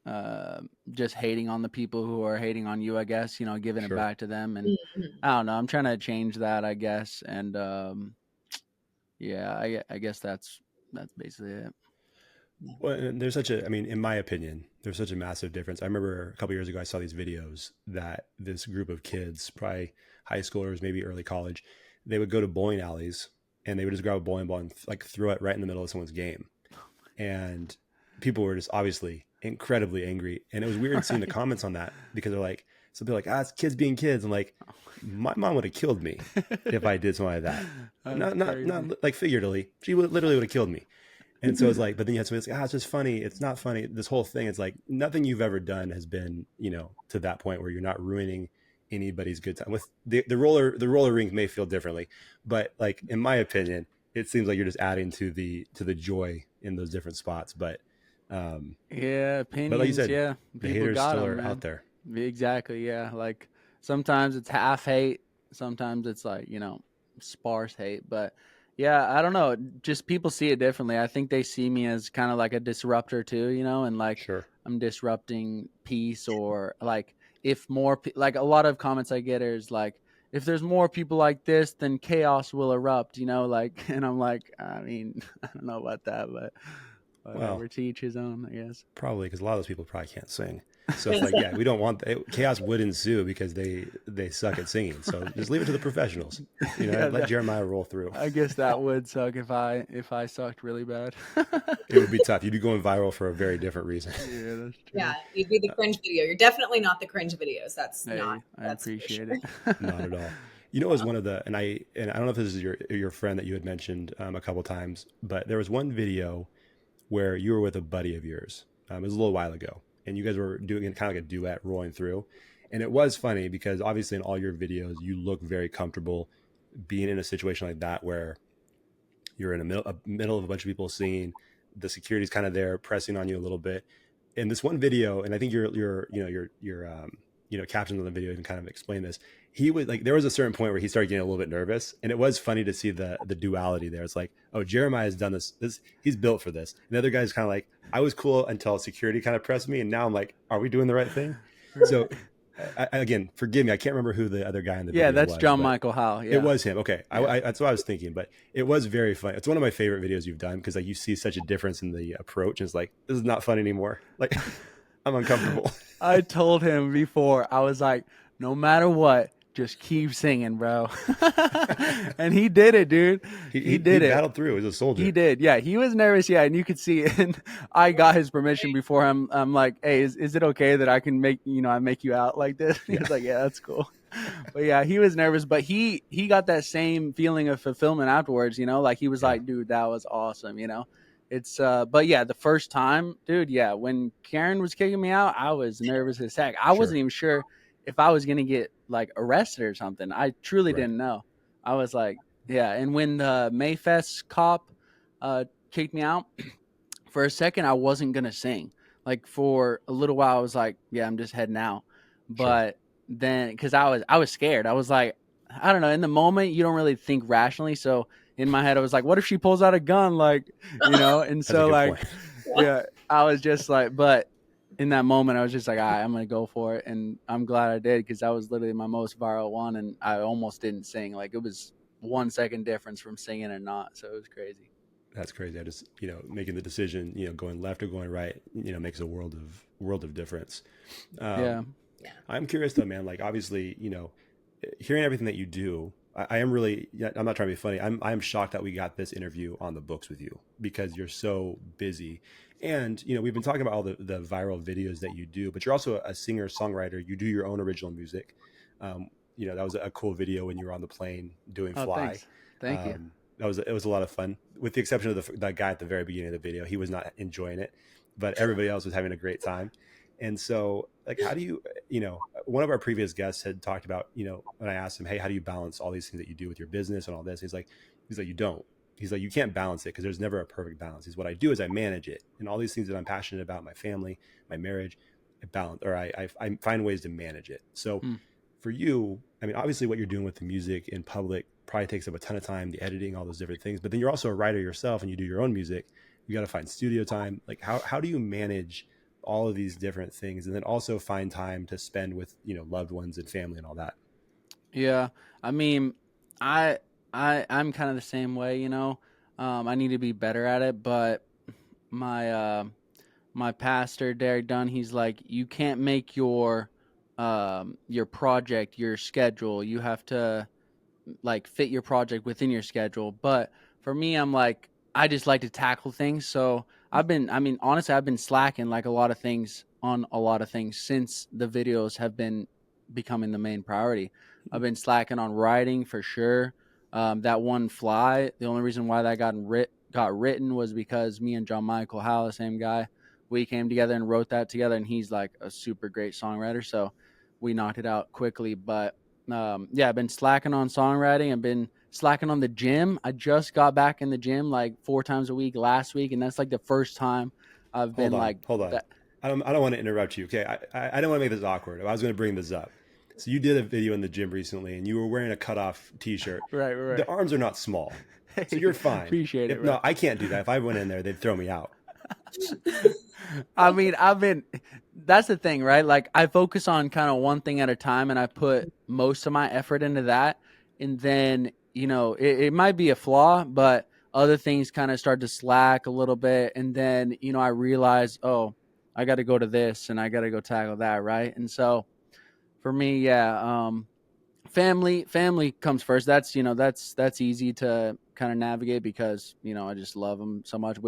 uh, just hating on the people who are hating on you, I guess, giving it sure. back to them. And Mhm. I don't know, I'm trying to change that, I guess. And yeah, I guess that's basically it. Well, and there's such a, I mean, in my opinion, there's such a massive difference. I remember a couple years ago, I saw these videos that this group of kids, probably high schoolers, maybe early college, they would go to bowling alleys and they would just grab a bowling ball and like throw it right in the middle of someone's game. And people were just obviously incredibly angry. And it was weird seeing the Right. comments on that because they're like, so they're like, it's kids being kids. I'm like, my mom would have killed me if I did something like that. That's crazy. Not like figuratively. She would literally would have killed me. And so it's like, but then you had somebody that's like, it's just funny. It's not funny. This whole thing, it's like nothing you've ever done has been, to that point where you're not ruining anybody's good time. With the roller rink may feel differently, but like in my opinion, it seems like you're just adding to the joy in those different spots. But Yeah, But like you opinions. said, Yeah, the people haters got still them, are out man. there. Exactly. Yeah, like sometimes it's half hate, sometimes it's like sparse hate. But yeah, I don't know. Just people see it differently. I think they see me as kind of like a disruptor too, and like Sure. I'm disrupting peace, or like if more like a lot of comments I get is like if there's more people like this, then chaos will erupt. Like, and I'm like, I mean, I don't know about that, but Well, whatever. To each his own, I guess. probably because a lot of those people probably can't sing. So it's And like, so, yeah, we don't want chaos would ensue because they suck at singing. So just leave it to the professionals. Yeah, Let Jeremiah roll through. I guess that would suck if I sucked really bad. It would be tough. You'd be going viral for a very different reason. Yeah, that's yeah, true. you'd be the cringe video. You're definitely not the cringe videos. Hey, I That's for appreciate sure. it. Not at all. It was one of the and I don't know if this is your friend that you had mentioned a couple times, but there was one video where you were with a buddy of yours. It was a little while ago, and you guys were doing kind of like a duet, rolling through, and it was funny because obviously in all your videos you look very comfortable being in a situation like that where you're in a middle of a bunch of people singing, the security's kind of there pressing on you a little bit. In this one video, and I think your captions on the video even kind of explain this. He was like, there was a certain point where he started getting a little bit nervous, and it was funny to see the duality there. It's like, oh, Jeremiah has done this, he's built for this. And the other guy's kind of like, I was cool until security kind of pressed me, and now I'm like, are we doing the right thing? So again, forgive me, I can't remember who the other guy in the Yeah, video that's was, John but Michael Howe. it Yeah, was him. Okay, yeah. that's what I was thinking, but it was very funny. It's one of my favorite videos you've done because like you see such a difference in the approach. And it's like, this is not fun anymore. Like I'm uncomfortable. I told him before, I was like, no matter what, just keep singing, bro. And he did it, dude. He He did it. battled through as a He soldier. did. Yeah, he was nervous. Yeah, and you could see it. And I got his permission before him. I'm like, hey, is it okay that I can I make you out like this? He Yeah, was like, yeah, that's cool. But yeah, he was nervous, but he got that same feeling of fulfillment afterwards. Like he was yeah, like, dude, that was awesome. It's but yeah, the first time, dude, yeah, when Karen was kicking me out, I was nervous as heck. I wasn't sure, even sure if I was gonna get like arrested or something. I truly right, didn't know. I was like, yeah. And when the Mayfest cop kicked me out, for a second I wasn't gonna sing. Like for a little while, I was like, yeah, I'm just heading out. sure, But then, because I was scared, I was like, I don't know. In the moment, you don't really think rationally, so in my head, I was like, what if she pulls out a gun, like, And that's a so good like, point. yeah, I was just like, but in that moment, I was just like, all right, I'm gonna go for it, and I'm glad I did because that was literally my most viral one, and I almost didn't sing. Like it was 1 second difference from singing and not, so it was crazy. That's crazy. I just making the decision, going left or going right, makes a world of difference. Yeah. Um, I'm curious though, man. Like obviously, hearing everything that you do, I am really. Yeah, I'm not trying to be funny. I'm shocked that we got this interview on the books with you because you're so busy, and we've been talking about all the viral videos that you do, but you're also a singer songwriter. You do your own original music. Um, that was a cool video when you were on the plane doing Oh, "Fly." thanks. Thank you. It was a lot of fun, with the exception of that guy at the very beginning of the video. He was not enjoying it, but everybody else was having a great time. And so, like, how do one of our previous guests had talked about, when I asked him, hey, how do you balance all these things that you do with your business and all this? He's like, you don't. He's like, you can't balance it because there's never a perfect balance. What I do is I manage it, and all these things that I'm passionate about, my family, my marriage, I balance, or I find ways to manage it. So Hmm. for you, I mean, obviously what you're doing with the music in public probably takes up a ton of time, the editing, all those different things, but then you're also a writer yourself and you do your own music. You got to find studio time. Like how do you manage all of these different things and then also find time to spend with, loved ones and family and all that? Yeah, I mean, I I'm kind of the same way. I need to be better at it, but my my pastor Derek Dunn, he's like, you can't make your project your schedule. You have to like fit your project within your schedule. But for me, I'm like, I just like to tackle things. So I mean, honestly, I've been slacking like a lot of things on a lot of things since the videos have been becoming the main priority. I've been slacking on writing for sure. That one fly, the only reason why that got written was because me and John Michael Howell, the same guy, we came together and wrote that together. And he's like a super great songwriter. So we knocked it out quickly. But yeah, I've been slacking on songwriting. I've been slacking on the gym. I just got back in the gym like 4 times a week last week, and that's like the first time I've been like Hold on. that. I don't want to interrupt you. Okay, I don't want to make this awkward. I was going to bring this up. So you did a video in the gym recently, and you were wearing a cutoff T-shirt. Right, The right. arms are not small, so Hey, you're fine. appreciate it, If bro. no, I can't do that. If I went in there, they'd throw me out. I mean, that's the thing, right? Like, I focus on kind of one thing at a time and I put most of my effort into that. And then, it might be a flaw, but other things kind of start to slack a little bit. And then, I realize, oh, I got to go to this and I got to go tackle that, right? And so for me, yeah, family comes first. That's that's easy to kind of navigate because I just love them so much.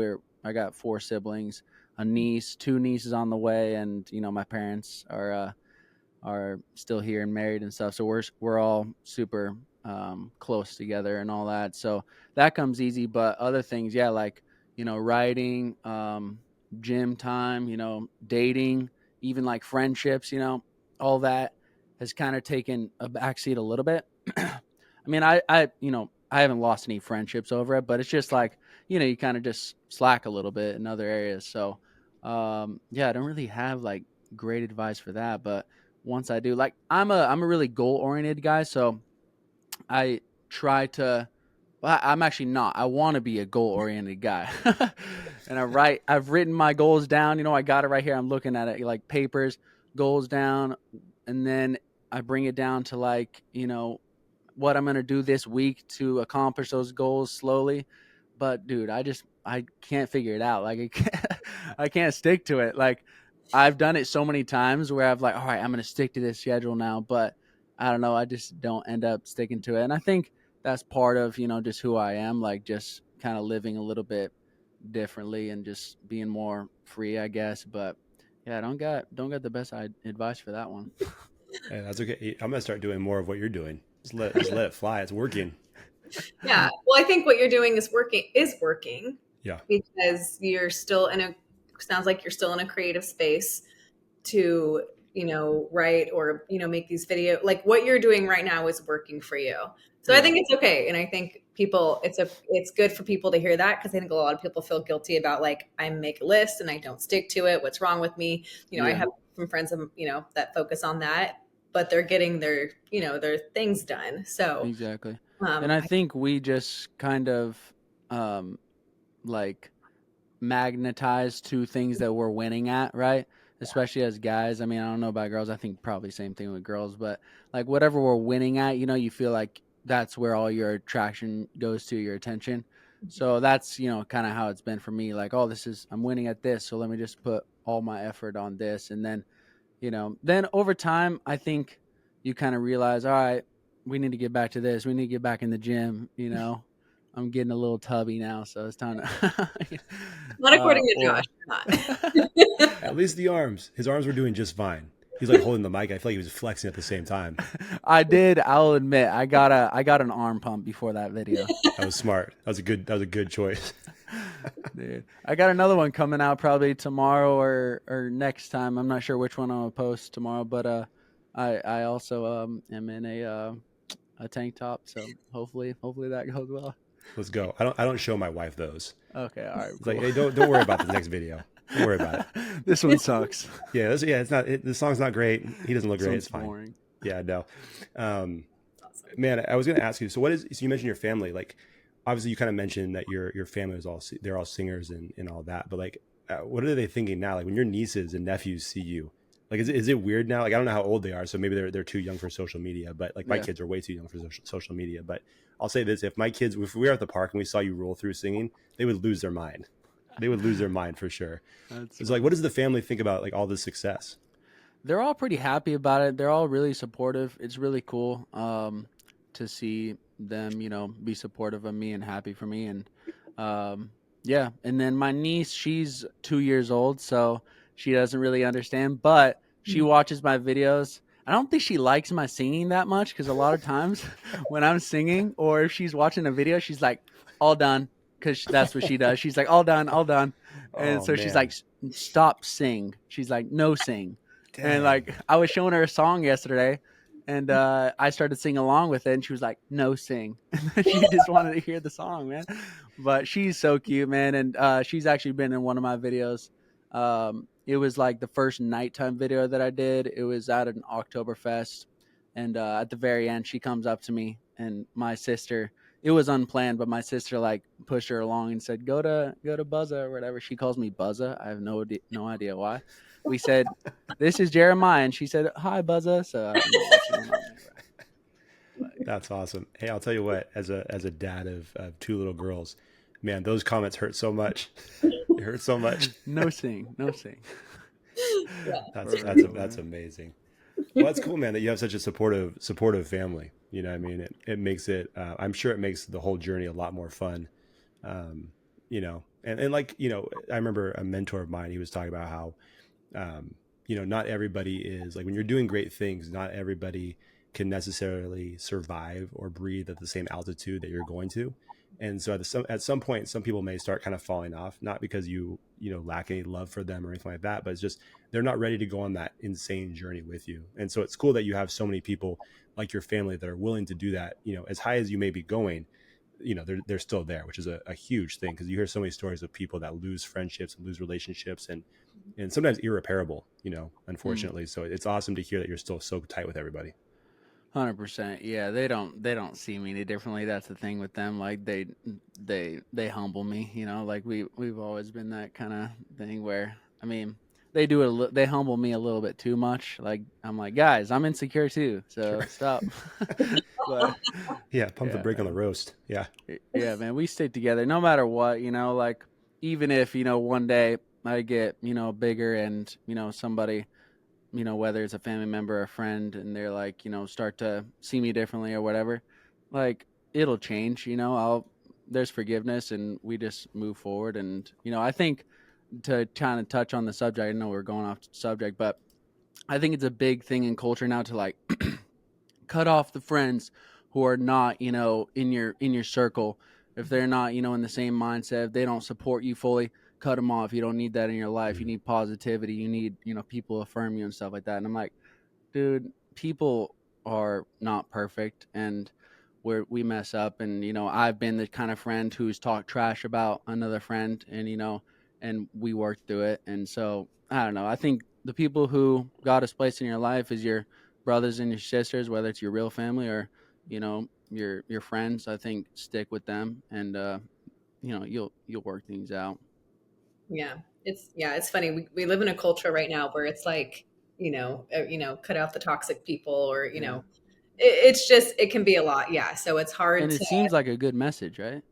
I got 4 siblings, a niece, 2 nieces on the way, and my parents are still here and married and stuff, so we're all super close together and all that, so that comes easy. But other things, yeah, like writing, gym time, dating, even like friendships, all that has kind of taken a backseat a little bit. I mean, I haven't lost any friendships over it, but it's just like, you kind of just slack a little bit in other areas. So, yeah, I don't really have like great advice for that, but once I do, like, I'm a really goal oriented guy. So I try to, well, I'm actually not, I want to be a goal oriented guy. And I've written my goals down, I got it right here. I'm looking at it like papers, goals down. And then I bring it down to like, what I'm going to do this week to accomplish those goals slowly. But dude, I can't figure it out. Like I can't stick to it. Like I've done it so many times where I've like, all right, I'm going to stick to this schedule now, but I don't know. I just don't end up sticking to it. And I think that's part of, just who I am, like just kind of living a little bit differently and just being more free, I guess. But yeah, I don't got the best advice for that one. Hey, that's okay. I'm gonna start doing more of what you're doing. Just let it fly. It's working. Yeah. Well, I think what you're doing is working Yeah. because you're still sounds like you're still in a creative space to, write or, make these video, like what you're doing right now is working for you. So I think it's okay. And I think it's good for people to hear that, because I think a lot of people feel guilty about like, I make a list and I don't stick to it. What's wrong with me? I have some friends, that focus on that, but they're getting their things done. So, Exactly. And I think we just kind of like magnetize to things that we're winning at, right? Especially as guys. I mean, I don't know about girls. I think probably same thing with girls, but like whatever we're winning at, you feel like that's where all your attraction goes to, your attention. So that's, kind of how it's been for me. Like, oh, I'm winning at this, so let me just put all my effort on this. And then, then over time, I think you kind of realize, all right, we need to get back to this. We need to get back in the gym, I'm getting a little tubby now, so it's time to. not according to Or Josh. Not. At least the arms. His arms were doing just fine. He's like holding the mic. I feel like he was flexing at the same time. I did. I'll admit, I got an arm pump before that video. That was smart. That was a good choice. Dude, I got another one coming out probably tomorrow or next time. I'm not sure which one I'm gonna post tomorrow, but I also am in a tank top, so hopefully that goes well. Let's go. I don't show my wife those. Okay, all right. It's Cool. like, hey, don't worry about the next video. Don't worry about it. This one sucks. Yeah, it's not. The song's not great. He doesn't look great. It's fine. Boring. Yeah, no. Man, I was going to ask you. So you mentioned your family. Like, obviously, you kind of mentioned that your family is they're all singers and all that. But like, what are they thinking now? Like when your nieces and nephews see you, like, is it weird now? Like, I don't know how old they are, so maybe they're too young for social media. But like, my kids are way too young for social media. But I'll say this: if we were at the park and we saw you roll through singing, they would lose their mind. They would lose their mind for sure. It's like, what does the family think about like all this success? They're all pretty happy about it. They're all really supportive. It's really cool to see them, be supportive of me and happy for me. And yeah. And then my niece, she's 2 years old, so she doesn't really understand, but she watches my videos. I don't think she likes my singing that much, because a lot of times when I'm singing or if she's watching a video, she's like, all done. Because that's what she does. She's like, all done. And so she's like, stop sing. She's like, no sing. Dang. And like, I was showing her a song yesterday, and I started singing along with it, and she was like, no sing. She just wanted to hear the song, man. But she's so cute, man. And she's actually been in one of my videos It was like the first nighttime video that I did. It was at an Oktoberfest, and at the very end, she comes up to me, and my sister. It was unplanned, but my sister like pushed her along and said, "Go to Buzza or whatever." She calls me Buzza. I have no idea why. We said, "This is Jeremiah," and she said, "Hi, Buzza." So I don't know what's going on there. But That's awesome. Hey, I'll tell you what, as a dad of two little girls, man, those comments hurt so much. It hurts so much. no sing, no sing. That's amazing. Well, that's cool, man, that you have such a supportive family. You know what I mean? It makes it, I'm sure it makes the whole journey a lot more fun. You know, and like, you know, I remember a mentor of mine, he was talking about how, you know, not everybody is like, when you're doing great things, not everybody can necessarily survive or breathe at the same altitude that you're going to. And so at some point, some people may start kind of falling off, not because you know, lack any love for them or anything like that, but it's just, they're not ready to go on that insane journey with you. And so it's cool that you have so many people like your family that are willing to do that, you know, as high as you may be going, you know, they're still there, which is a huge thing. Cause you hear so many stories of people that lose friendships and lose relationships and sometimes irreparable, you know, unfortunately. So it's awesome to hear that you're still so tight with everybody. 100%. Yeah, they don't see me any differently. That's the thing with them. Like they humble me, you know, like we've always been that kind of thing where, I mean, they humble me a little bit too much. Like I'm like, "Guys, I'm insecure too. So Sure. stop." But Yeah. Pump the yeah, brake on the man. roast. Yeah. Yeah, man, we stick together no matter what, you know, like even if, you know, one day I get, you know, bigger and, you know, somebody, you know, whether it's a family member or a friend, and they're like, you know, start to see me differently or whatever, like it'll change, you know, there's forgiveness and we just move forward. And, you know, I think to kind of touch on the subject, I know we're going off subject, but I think it's a big thing in culture now to like cut off the friends who are not, you know, in your circle. If they're not, you know, in the same mindset, if they don't support you fully, cut them off. You don't need that in your life. You Mm. need positivity. You need, you know, people to affirm you and stuff like that. And I'm like, dude, people are not perfect, and we mess up. And you know, I've been the kind of friend who's talked trash about another friend, and you know, and we worked through it. And so I don't know, I think the people who God has placed in your life is your brothers and your sisters, whether it's your real family or, you know, your friends. I think stick with them, and you know, you'll work things out. Yeah, it's funny. We live in a culture right now where it's like, you know, cut out the toxic people, or you Yeah, know, it's just it can be a lot. Yeah, so it's hard and it to. seems like a good message, right?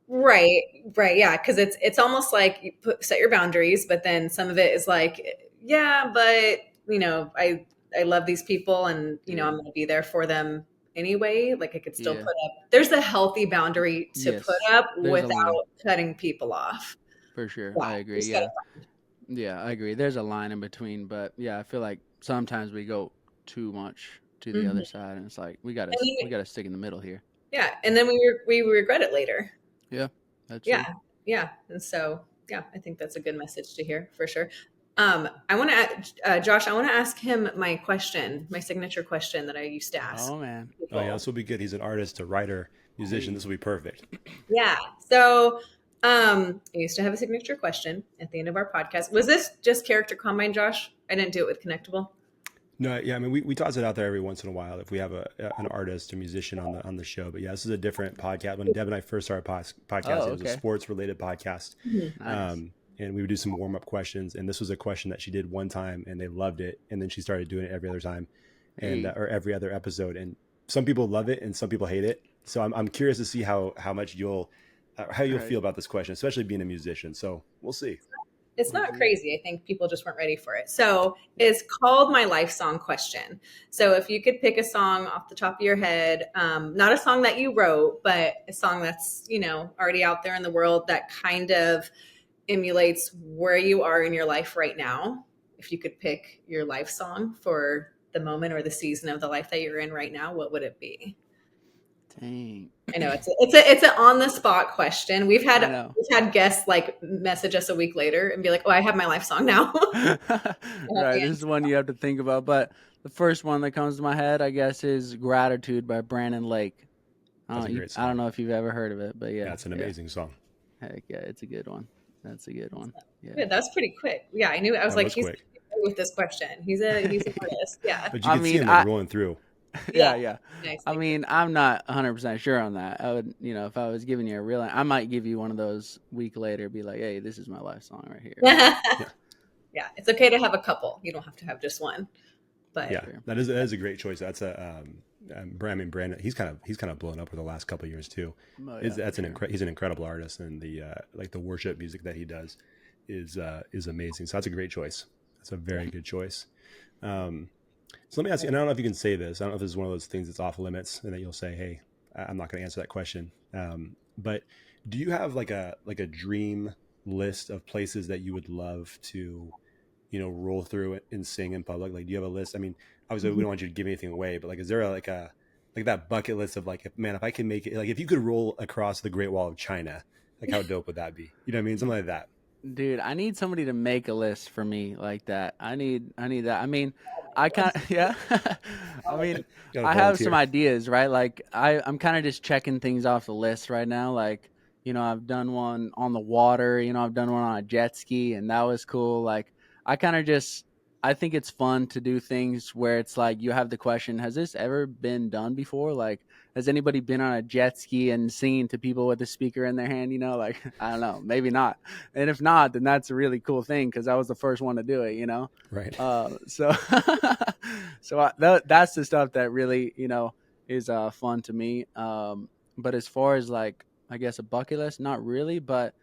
Right, right, yeah, because it's almost like set your boundaries, but then some of it is like, yeah, but you know, I love these people, and you know, Yeah, I'm going to be there for them anyway. Like I could still yeah, put up. There's a healthy boundary to put yes, up there's a line. without cutting people off. For sure. Yeah, I agree. just gotta. Yeah. Yeah, I agree. There's a line in between, but yeah, I feel like sometimes we go too much to the other Mhm. side, and it's like we got to And we then, got to stick in the middle here. yeah, and then we regret it later. Yeah. That's true. Yeah, yeah, and so yeah, I think that's a good message to hear for sure. I want to, Josh, I want to ask him my question, my signature question that I used to ask Oh man. Oh yeah. people. This will be good. He's an artist, a writer, musician. Hey. This will be perfect. Yeah, so I used to have a signature question at the end of our podcast. Was this just character combine, Josh? I didn't do it with Connectable. No, yeah, I mean, we toss it out there every once in a while if we have an artist, a musician on the show. But yeah, this is a different podcast. When Deb and I first started Oh, podcasting, it was a okay. sports related podcast, Mhm. Nice. and we would do some warm up questions. And this was a question that she did one time, and they loved it. And then she started doing it every other time, and Hey. or every other episode. And some people love it, and some people hate it. So I'm curious to see how much how All you'll right. feel about this question, especially being a musician. So we'll see. It's We'll not see. crazy. I think people just weren't ready for it. So it's called my life song question. So if you could pick a song off the top of your head, not a song that you wrote, but a song that's, you know, already out there in the world that kind of emulates where you are in your life right now. If you could pick your life song for the moment or the season of the life that you're in right now, what would it be? Dang. I know it's an on the spot question. I know. We've had guests like message us a week later and be like, "Oh, I have my life song now." Right. Yeah. This is one you have to think about, but the first one that comes to my head, I guess, is "Gratitude" by Brandon Lake. That's a great I don't song. know if you've ever heard of it, but Yeah, yeah, it's an yeah. amazing song. Heck yeah, it's a good one. That's a good one. Yeah. Good. That's pretty quick. Yeah, I knew. I was That like, was he's quick. with this question. He's an artist. Yeah. But you I could see mean, him like rolling through. Yeah. yeah. Nice. I Thank you. mean, I'm not 100% sure on that. I would, if I was giving you a real, I might give you one of those week later, be like, hey, this is my life song right here. Yeah. Yeah, it's okay to have a couple. You don't have to have just one. But Yeah, that is a great choice. That's Brandon. He's kind of blown up over the last couple of years too. Oh, yeah, He's an incredible artist, and the like the worship music that he does is amazing. So that's a great choice. That's a very good choice. So let me ask you, and I don't know if you can say this. I don't know if this is one of those things that's off limits, and that you'll say, "Hey, I'm not going to answer that question." But do you have like a dream list of places that you would love to, roll through it and sing in public? Like, do you have a list? I mean, obviously we don't want you to give anything away, but like, is there like that bucket list of like, if I can make it, like if you could roll across the Great Wall of China, like how dope would that be? You know what I mean? Something like that. Dude, I need somebody to make a list for me like that. I need that. I mean, I kind of, yeah. I mean, I have some ideas, right? Like I'm kind of just checking things off the list right now. Like, I've done one on the water, I've done one on a jet ski, and that was cool. Like I kind of just, I think it's fun to do things where it's like you have the question, has this ever been done before? Like, has anybody been on a jet ski and singing to people with a speaker in their hand? Like, I don't know, maybe not. And if not, then that's a really cool thing because I was the first one to do it, Right. So, that's the stuff that really, is fun to me. But as far as like, I guess a bucket list, not really, but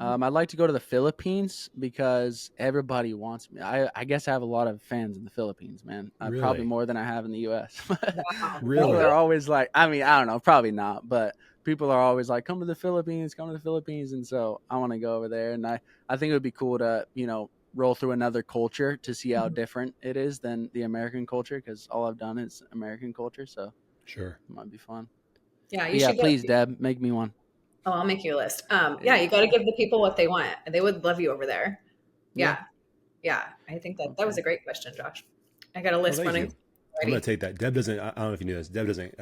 I'd like to go to the Philippines because everybody wants me. I guess I have a lot of fans in the Philippines, man. Really? Probably more than I have in the U.S. wow. Really? People are always like, I mean, I don't know, probably not, but people are always like, come to the Philippines, and so I want to go over there, and I think it would be cool to roll through another culture to see how different it is than the American culture because all I've done is American culture, so sure, it might be fun. Yeah, you Yeah, should go. please, Deb, make me one. Oh, I'll make you a list. Yeah, you got to give the people what they want. They would love you over there. Yeah. I think that was a great question, Josh. I got a list running. You. I'm gonna take that. Deb doesn't. I don't know if you knew this. Deb doesn't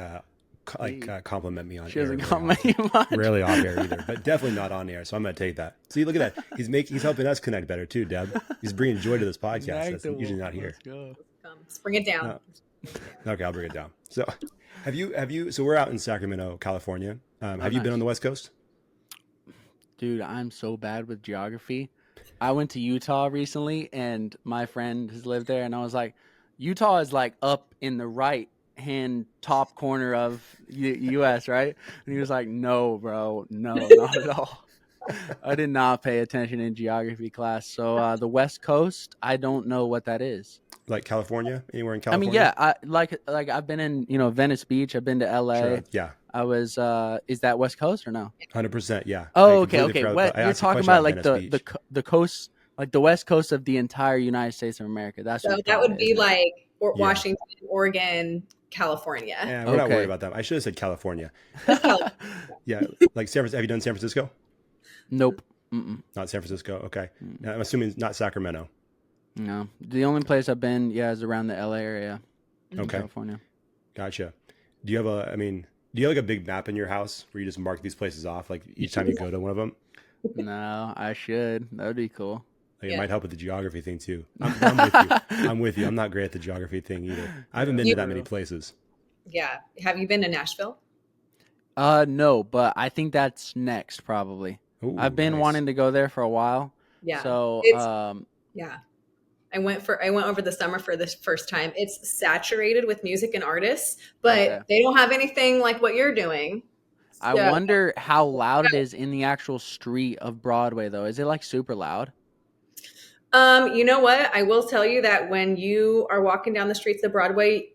compliment me on. She doesn't compliment you much. Rarely off air either, but definitely not on air. So I'm gonna take that. See, look at that. He's helping us connect better too, Deb. He's bringing joy to this podcast. That's usually not here. Let's bring it down. Okay, I'll bring it down. So, have you? So we're out in Sacramento, California. Have you been on the West Coast? Dude, I'm so bad with geography. I went to Utah recently, and my friend has lived there, and I was like, Utah is like up in the right hand top corner of U.S., right? And he was like, no, bro, no, not at all. I did not pay attention in geography class. So the West Coast, I don't know what that is. Like California? Anywhere in California? I mean, yeah, like I've been in Venice Beach. I've been to L.A. Sure. Yeah. I was. Is that West Coast or no? 100%. Yeah. Oh, okay. You're talking about like the coast, like the West Coast of the entire United States of America. That's so that would be like Washington, Oregon, California. Yeah, we're not worried about that. I should have said California. Yeah, like San Francisco. Have you done San Francisco? Nope. Not San Francisco. Okay. I'm assuming not Sacramento. No, the only place I've been, is around the LA area. Okay. California. Gotcha. Do you have like a big map in your house where you just mark these places off, like each time you go to one of them? No, I should. That would be cool. Like, it might help with the geography thing too. I'm with you. I'm with you. I'm not great at the geography thing either. I haven't been to that many places. Yeah. Have you been to Nashville? No, but I think that's next probably. Ooh, I've been wanting to go there for a while. Yeah. So, yeah. I went over the summer for this first time. It's saturated with music and artists, but they don't have anything like what you're doing. So, I wonder how loud it is in the actual street of Broadway though. Is it like super loud? You know what? I will tell you that when you are walking down the streets of Broadway,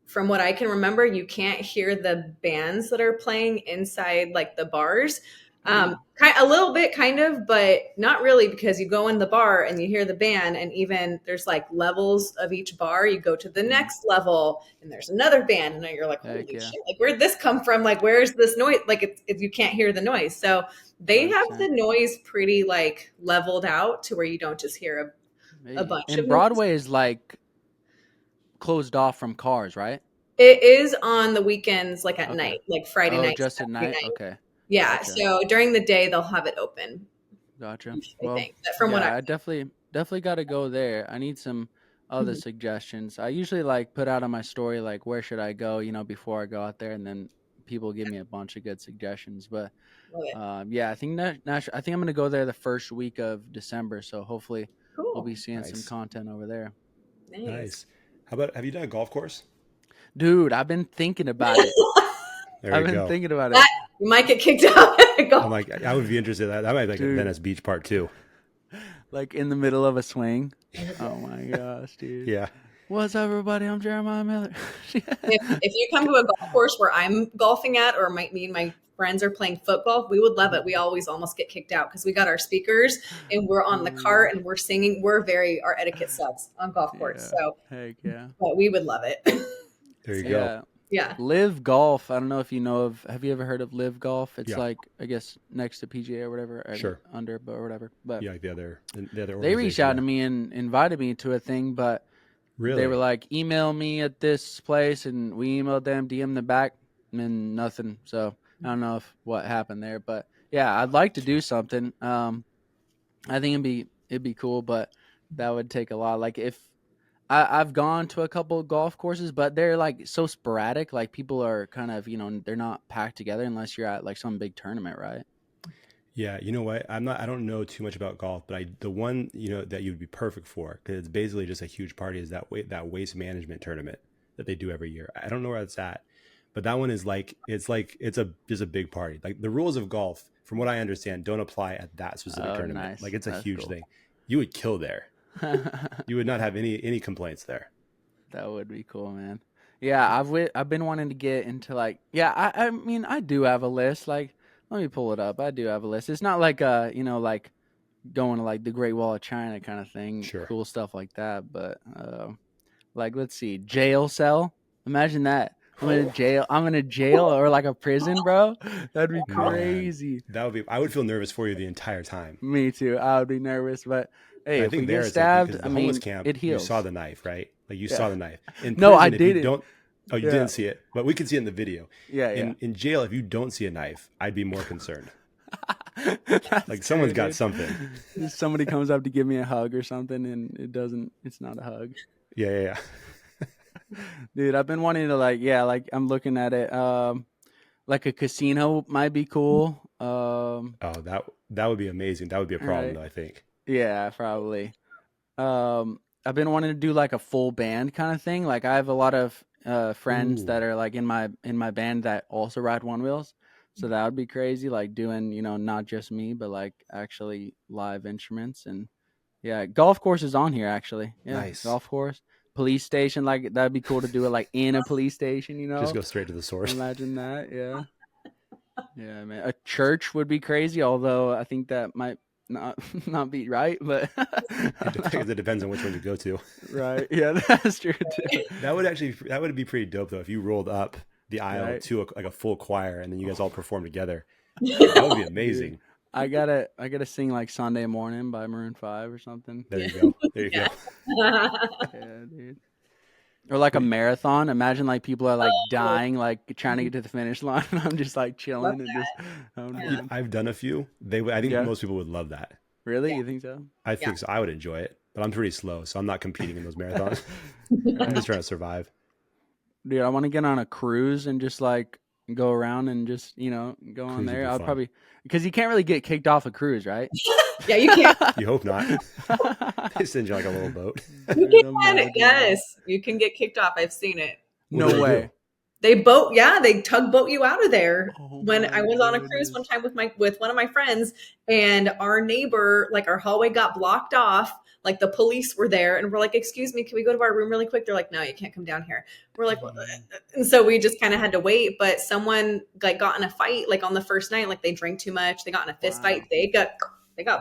from what I can remember, you can't hear the bands that are playing inside like the bars. A little bit kind of, but not really, because you go in the bar and you hear the band, and even there's like levels of each bar. You go to the next level and there's another band, and you're like, holy shit, like where'd this come from? Like, where's this noise? Like if you can't hear the noise. So they have the noise pretty like leveled out to where you don't just hear a bunch of And Broadway is like closed off from cars, right? It is on the weekends, like at night, like Friday night. Just at night? Okay. Yeah. Gotcha. So during the day, they'll have it open. Gotcha. I Well, think. But from what yeah, I I definitely got to go there. I need some other Mhm. suggestions. I usually like put out on my story like where should I go, before I go out there, and then people give me a bunch of good suggestions. But Love it. yeah, I think I think I'm gonna go there the first week of December. So hopefully we'll Cool. be seeing some Nice. content over there. Nice. Nice. How about, have you done a golf course? Dude, I've been thinking about it. There I've you been go. thinking about it. That you might get kicked out at I'm golf. like, I would be interested in that. That might be like a Dude, Venice Beach part two. like in the middle of a swing. Oh my gosh, dude. Yeah. What's up, everybody? I'm Jeremiah Miller. If you come to a golf course where I'm golfing at, or me and my friends are playing foot golf, we would love it. We always almost get kicked out because we got our speakers and we're Oh on the my cart gosh. and we're singing. Our etiquette sucks on golf course. Yeah. So, Heck yeah. but we would love it. There you go. Yeah. Yeah. Live Golf. I don't know if you know of. Have you ever heard of Live Golf? It's Yeah. like I guess next to PGA or whatever, or Sure. under, but or whatever. But Yeah, like the other they reached out to organization. me and invited me to a thing, but they were Really? like, email me at this place, and we emailed them, DM them back, and nothing. So I don't know if what happened there, but yeah, I'd like to do something. I think it'd be cool, but that would take a lot. Like if I've gone to a couple of golf courses, but they're like so sporadic. Like people are kind of, they're not packed together unless you're at like some big tournament, right? Yeah, you know what? I don't know too much about golf, but the one, that you'd be perfect for, because it's basically just a huge party, is that waste management tournament that they do every year. I don't know where it's at, but that one is just a big party. Like the rules of golf, from what I understand, don't apply at that specific Oh, tournament. nice. Like it's a That's huge cool. thing. You would kill there. You would not have any complaints there. That would be cool, man. Yeah, I've been wanting to get into like I mean I do have a list. Like let me pull it up. I do have a list. It's not like like going to like the Great Wall of China kind of thing, Sure. cool stuff like that. But like let's see, jail cell. Imagine that. I'm in a jail. I'm in a jail or like a prison, bro. That'd be Man, crazy. I would feel nervous for you the entire time. Me too. I would be nervous, but hey, But I if we think get there it's like, stabbed, because I the homeless mean, camp, it you saw heals. the knife, right? Like you Yeah. saw the knife. In No, I prison, if you didn't. don't, oh, you Yeah. didn't see it, but we could see it in the video. Yeah, yeah. In jail, if you don't see a knife, I'd be more concerned. That's Like someone's true, got dude. something. If somebody comes up to give me a hug or something and it's not a hug. Yeah. Dude, I've been wanting to like I'm looking at it. Like a casino might be cool. Oh, that would be amazing. That would be a problem, Right. though, I think. Yeah, probably. I've been wanting to do like a full band kind of thing. Like I have a lot of friends Ooh, that are like in my band that also ride one wheels. So that would be crazy, like doing, not just me, but like actually live instruments. And yeah, golf course is on here actually. Yeah, nice. golf course, police station, like that'd be cool to do it like in a police station, Just go straight to the source. Imagine that, yeah. Yeah, man. A church would be crazy, although I think that might not not be right, but It depends on which one you go to. right. Yeah, that's true too. That would be pretty dope, though, if you rolled up the aisle Right. to like a full choir and then you guys all perform together. That would be amazing. Dude, I gotta sing like Sunday Morning by Maroon 5 or something. There you go. There you Yeah. go. Yeah, dude. Or like a marathon. Imagine like people are like dying, like trying to get to the finish line. And I'm just like chilling Love and just Yeah. I've done a few. I think Yeah. most people would love that. Really? Yeah. You think so? I think so. I would enjoy it, but I'm pretty slow, so I'm not competing in those marathons. I'm just trying to survive. Dude, I want to get on a cruise and just like go around and just, go on Cruise would there. be I'll fun. probably, because you can't really get kicked off a cruise, right? Yeah, you can. You hope not. They send you like a little boat. You Dude, can. imagine. Yes, you can get kicked off. I've seen it. What do No they way. They tugboat you out of there. Oh When my I was on a cruise goodness. one time with one of my friends, and our neighbor, like our hallway got blocked off. Like the police were there, and we're like, "Excuse me, can we go to our room really quick?" They're like, "No, you can't come down here." We're like, "What?" And so we just kind of had to wait. But someone like got in a fight like on the first night. Like they drank too much. They got in a fist Wow. fight. They got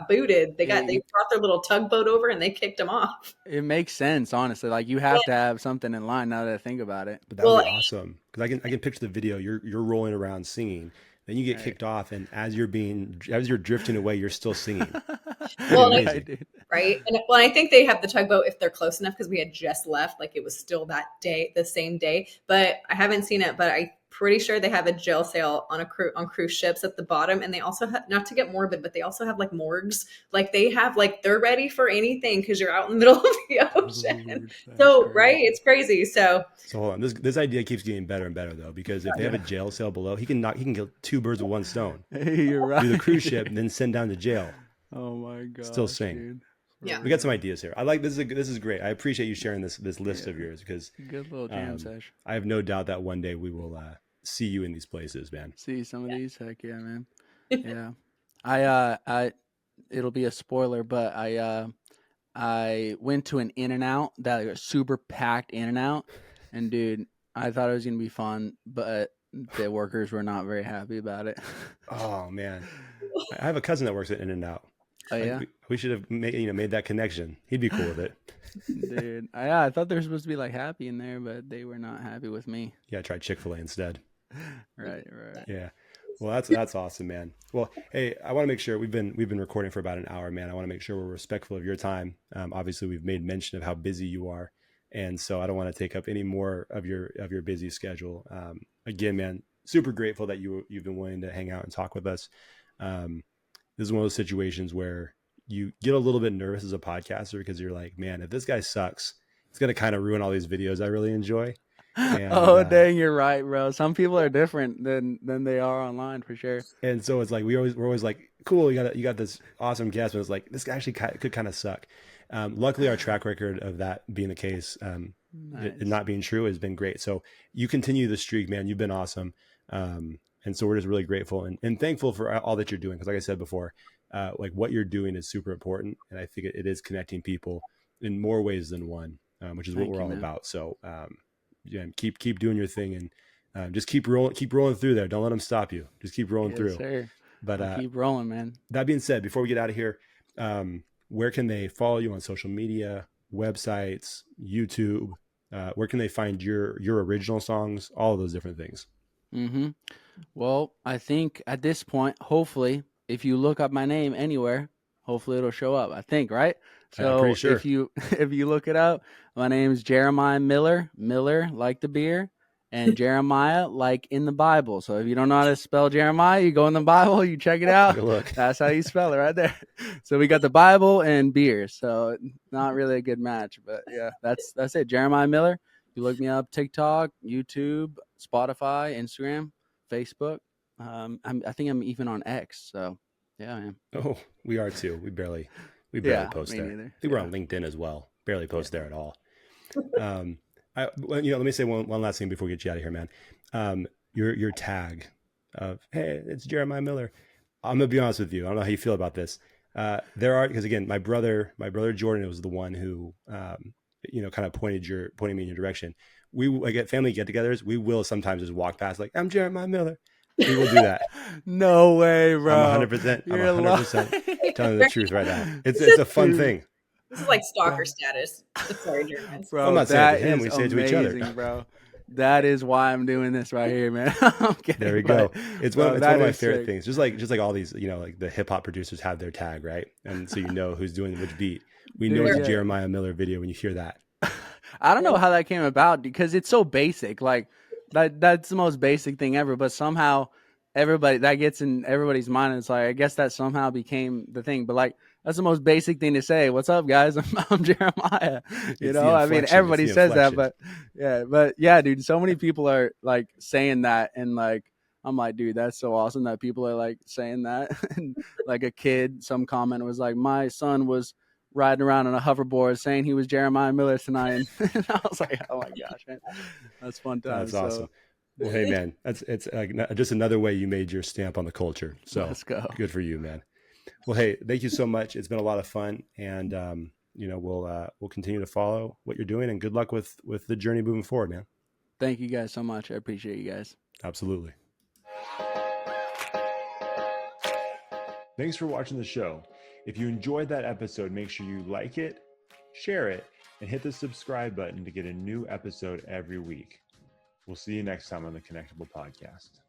booted. They It, brought their little tugboat over and they kicked them off. it makes sense, honestly. Like you have to have something in line now that I think about it. But that would Well, be awesome because I can picture the video. You're rolling around singing, then you get Right. kicked off, and as you're drifting away, you're still singing. Well, amazing. Right, dude. right? And well, I think they have the tugboat if they're close enough because we had just left, like it was still that day, the same day. But I haven't seen it, but I'm pretty sure they have a jail cell on on cruise ships at the bottom, and they also have, not to get morbid, but they also have like morgues. Like they have like they're ready for anything because you're out in the middle of the ocean. Dude, So right, it's crazy. So hold on, this idea keeps getting better and better though, because if they have a jail cell below, he can kill two birds with one stone. Hey, you're right. Do the cruise ship and then send down to jail. Oh my god. Still sing. Dude. Yeah. We got some ideas here. I like this. This is great. I appreciate you sharing this list of yours, because Good little jam session. I have no doubt that one day we will see you in these places, man. See some of these, heck yeah, man. Yeah, I it'll be a spoiler, but I went to an In-N-Out that was super packed In-N-Out, and dude, I thought it was gonna be fun, but the workers were not very happy about it. Oh man, I have a cousin that works at In-N-Out. Oh yeah, we should have made that connection. He'd be cool with it. dude. I thought they were supposed to be like happy in there, but they were not happy with me. Yeah, try Chick-fil-A instead. Right. Yeah. Well, that's awesome, man. Well, hey, I want to make sure we've been recording for about an hour, man. I want to make sure we're respectful of your time. Obviously, we've made mention of how busy you are, and so I don't want to take up any more of your busy schedule. Again, man, super grateful that you've been willing to hang out and talk with us. This is one of those situations where you get a little bit nervous as a podcaster, because you're like, man, if this guy sucks, it's going to kind of ruin all these videos I really enjoy. And, dang, you're right, bro. Some people are different than they are online, for sure. And so it's like we're always like, cool, you got this awesome guest, but it's like, this guy actually could kind of suck. Luckily, our track record of that being the case, it not being true, has been great. So you continue the streak, man. You've been awesome. And so we're just really grateful and thankful for all that you're doing. Because like I said before, like what you're doing is super important. And I think it is connecting people in more ways than one, which is what we're all about. So yeah, keep doing your thing, and just keep rolling through there. Don't let them stop you. Just keep rolling through. Sir. But keep rolling, man. That being said, before we get out of here, where can they follow you on social media, websites, YouTube? Where can they find your original songs? All of those different things. Mm-hmm. Well, I think at this point, hopefully, if you look up my name anywhere, hopefully it'll show up. I think, right? So I'm pretty sure. if you look it up, my name is Jeremiah Miller. Miller like the beer, and Jeremiah like in the Bible. So if you don't know how to spell Jeremiah, you go in the Bible, you check it out. Look. That's how you spell it right there. So we got the Bible and beer. So not really a good match, but yeah, that's it. Jeremiah Miller. You look me up, TikTok, YouTube, Spotify, Instagram, Facebook. I think I'm even on X. So yeah, man. Oh, we are too. We barely post there. Neither. I think we're on LinkedIn as well. Barely post there at all. Let me say one last thing before we get you out of here, man. Your tag of, hey, it's Jeremiah Miller. I'm gonna be honest with you. I don't know how you feel about this. There are, because again, my brother Jordan was the one who kind of pointed me in your direction. We like at family get-togethers, we will sometimes just walk past like, I'm Jeremiah Miller. We will do that. No way, bro. I'm 100% telling the truth right now. It's a fun thing. This is like stalker status. Sorry, Jeremiah. Bro, I'm not saying it to him. We say it to each other, bro. That is why I'm doing this right here, man. I'm kidding, there we go. It's one of my favorite sick. things. Just like all these, like the hip hop producers have their tag, right? And so you know who's doing which beat. We know it's a Jeremiah Miller video when you hear that. I don't know how that came about, because it's so basic. Like that's the most basic thing ever, but somehow that gets in everybody's mind, and it's like, I guess that somehow became the thing. But like, that's the most basic thing to say. What's up, guys? I'm Jeremiah. I mean, everybody says that, but yeah, dude, so many people are like saying that, and like, I'm like, dude, that's so awesome that people are like saying that. And like a kid, some comment was like, my son was riding around on a hoverboard saying he was Jeremiah Miller tonight. And I was like, oh my gosh, man, that's fun times. That's awesome. Well, hey, man, it's like just another way you made your stamp on the culture. So let's go. Good for you, man. Well, hey, thank you so much. It's been a lot of fun, and we'll continue to follow what you're doing, and good luck with the journey moving forward, man. Thank you guys so much. I appreciate you guys. Absolutely. Thanks for watching the show. If you enjoyed that episode, make sure you like it, share it, and hit the subscribe button to get a new episode every week. We'll see you next time on the Connectable podcast.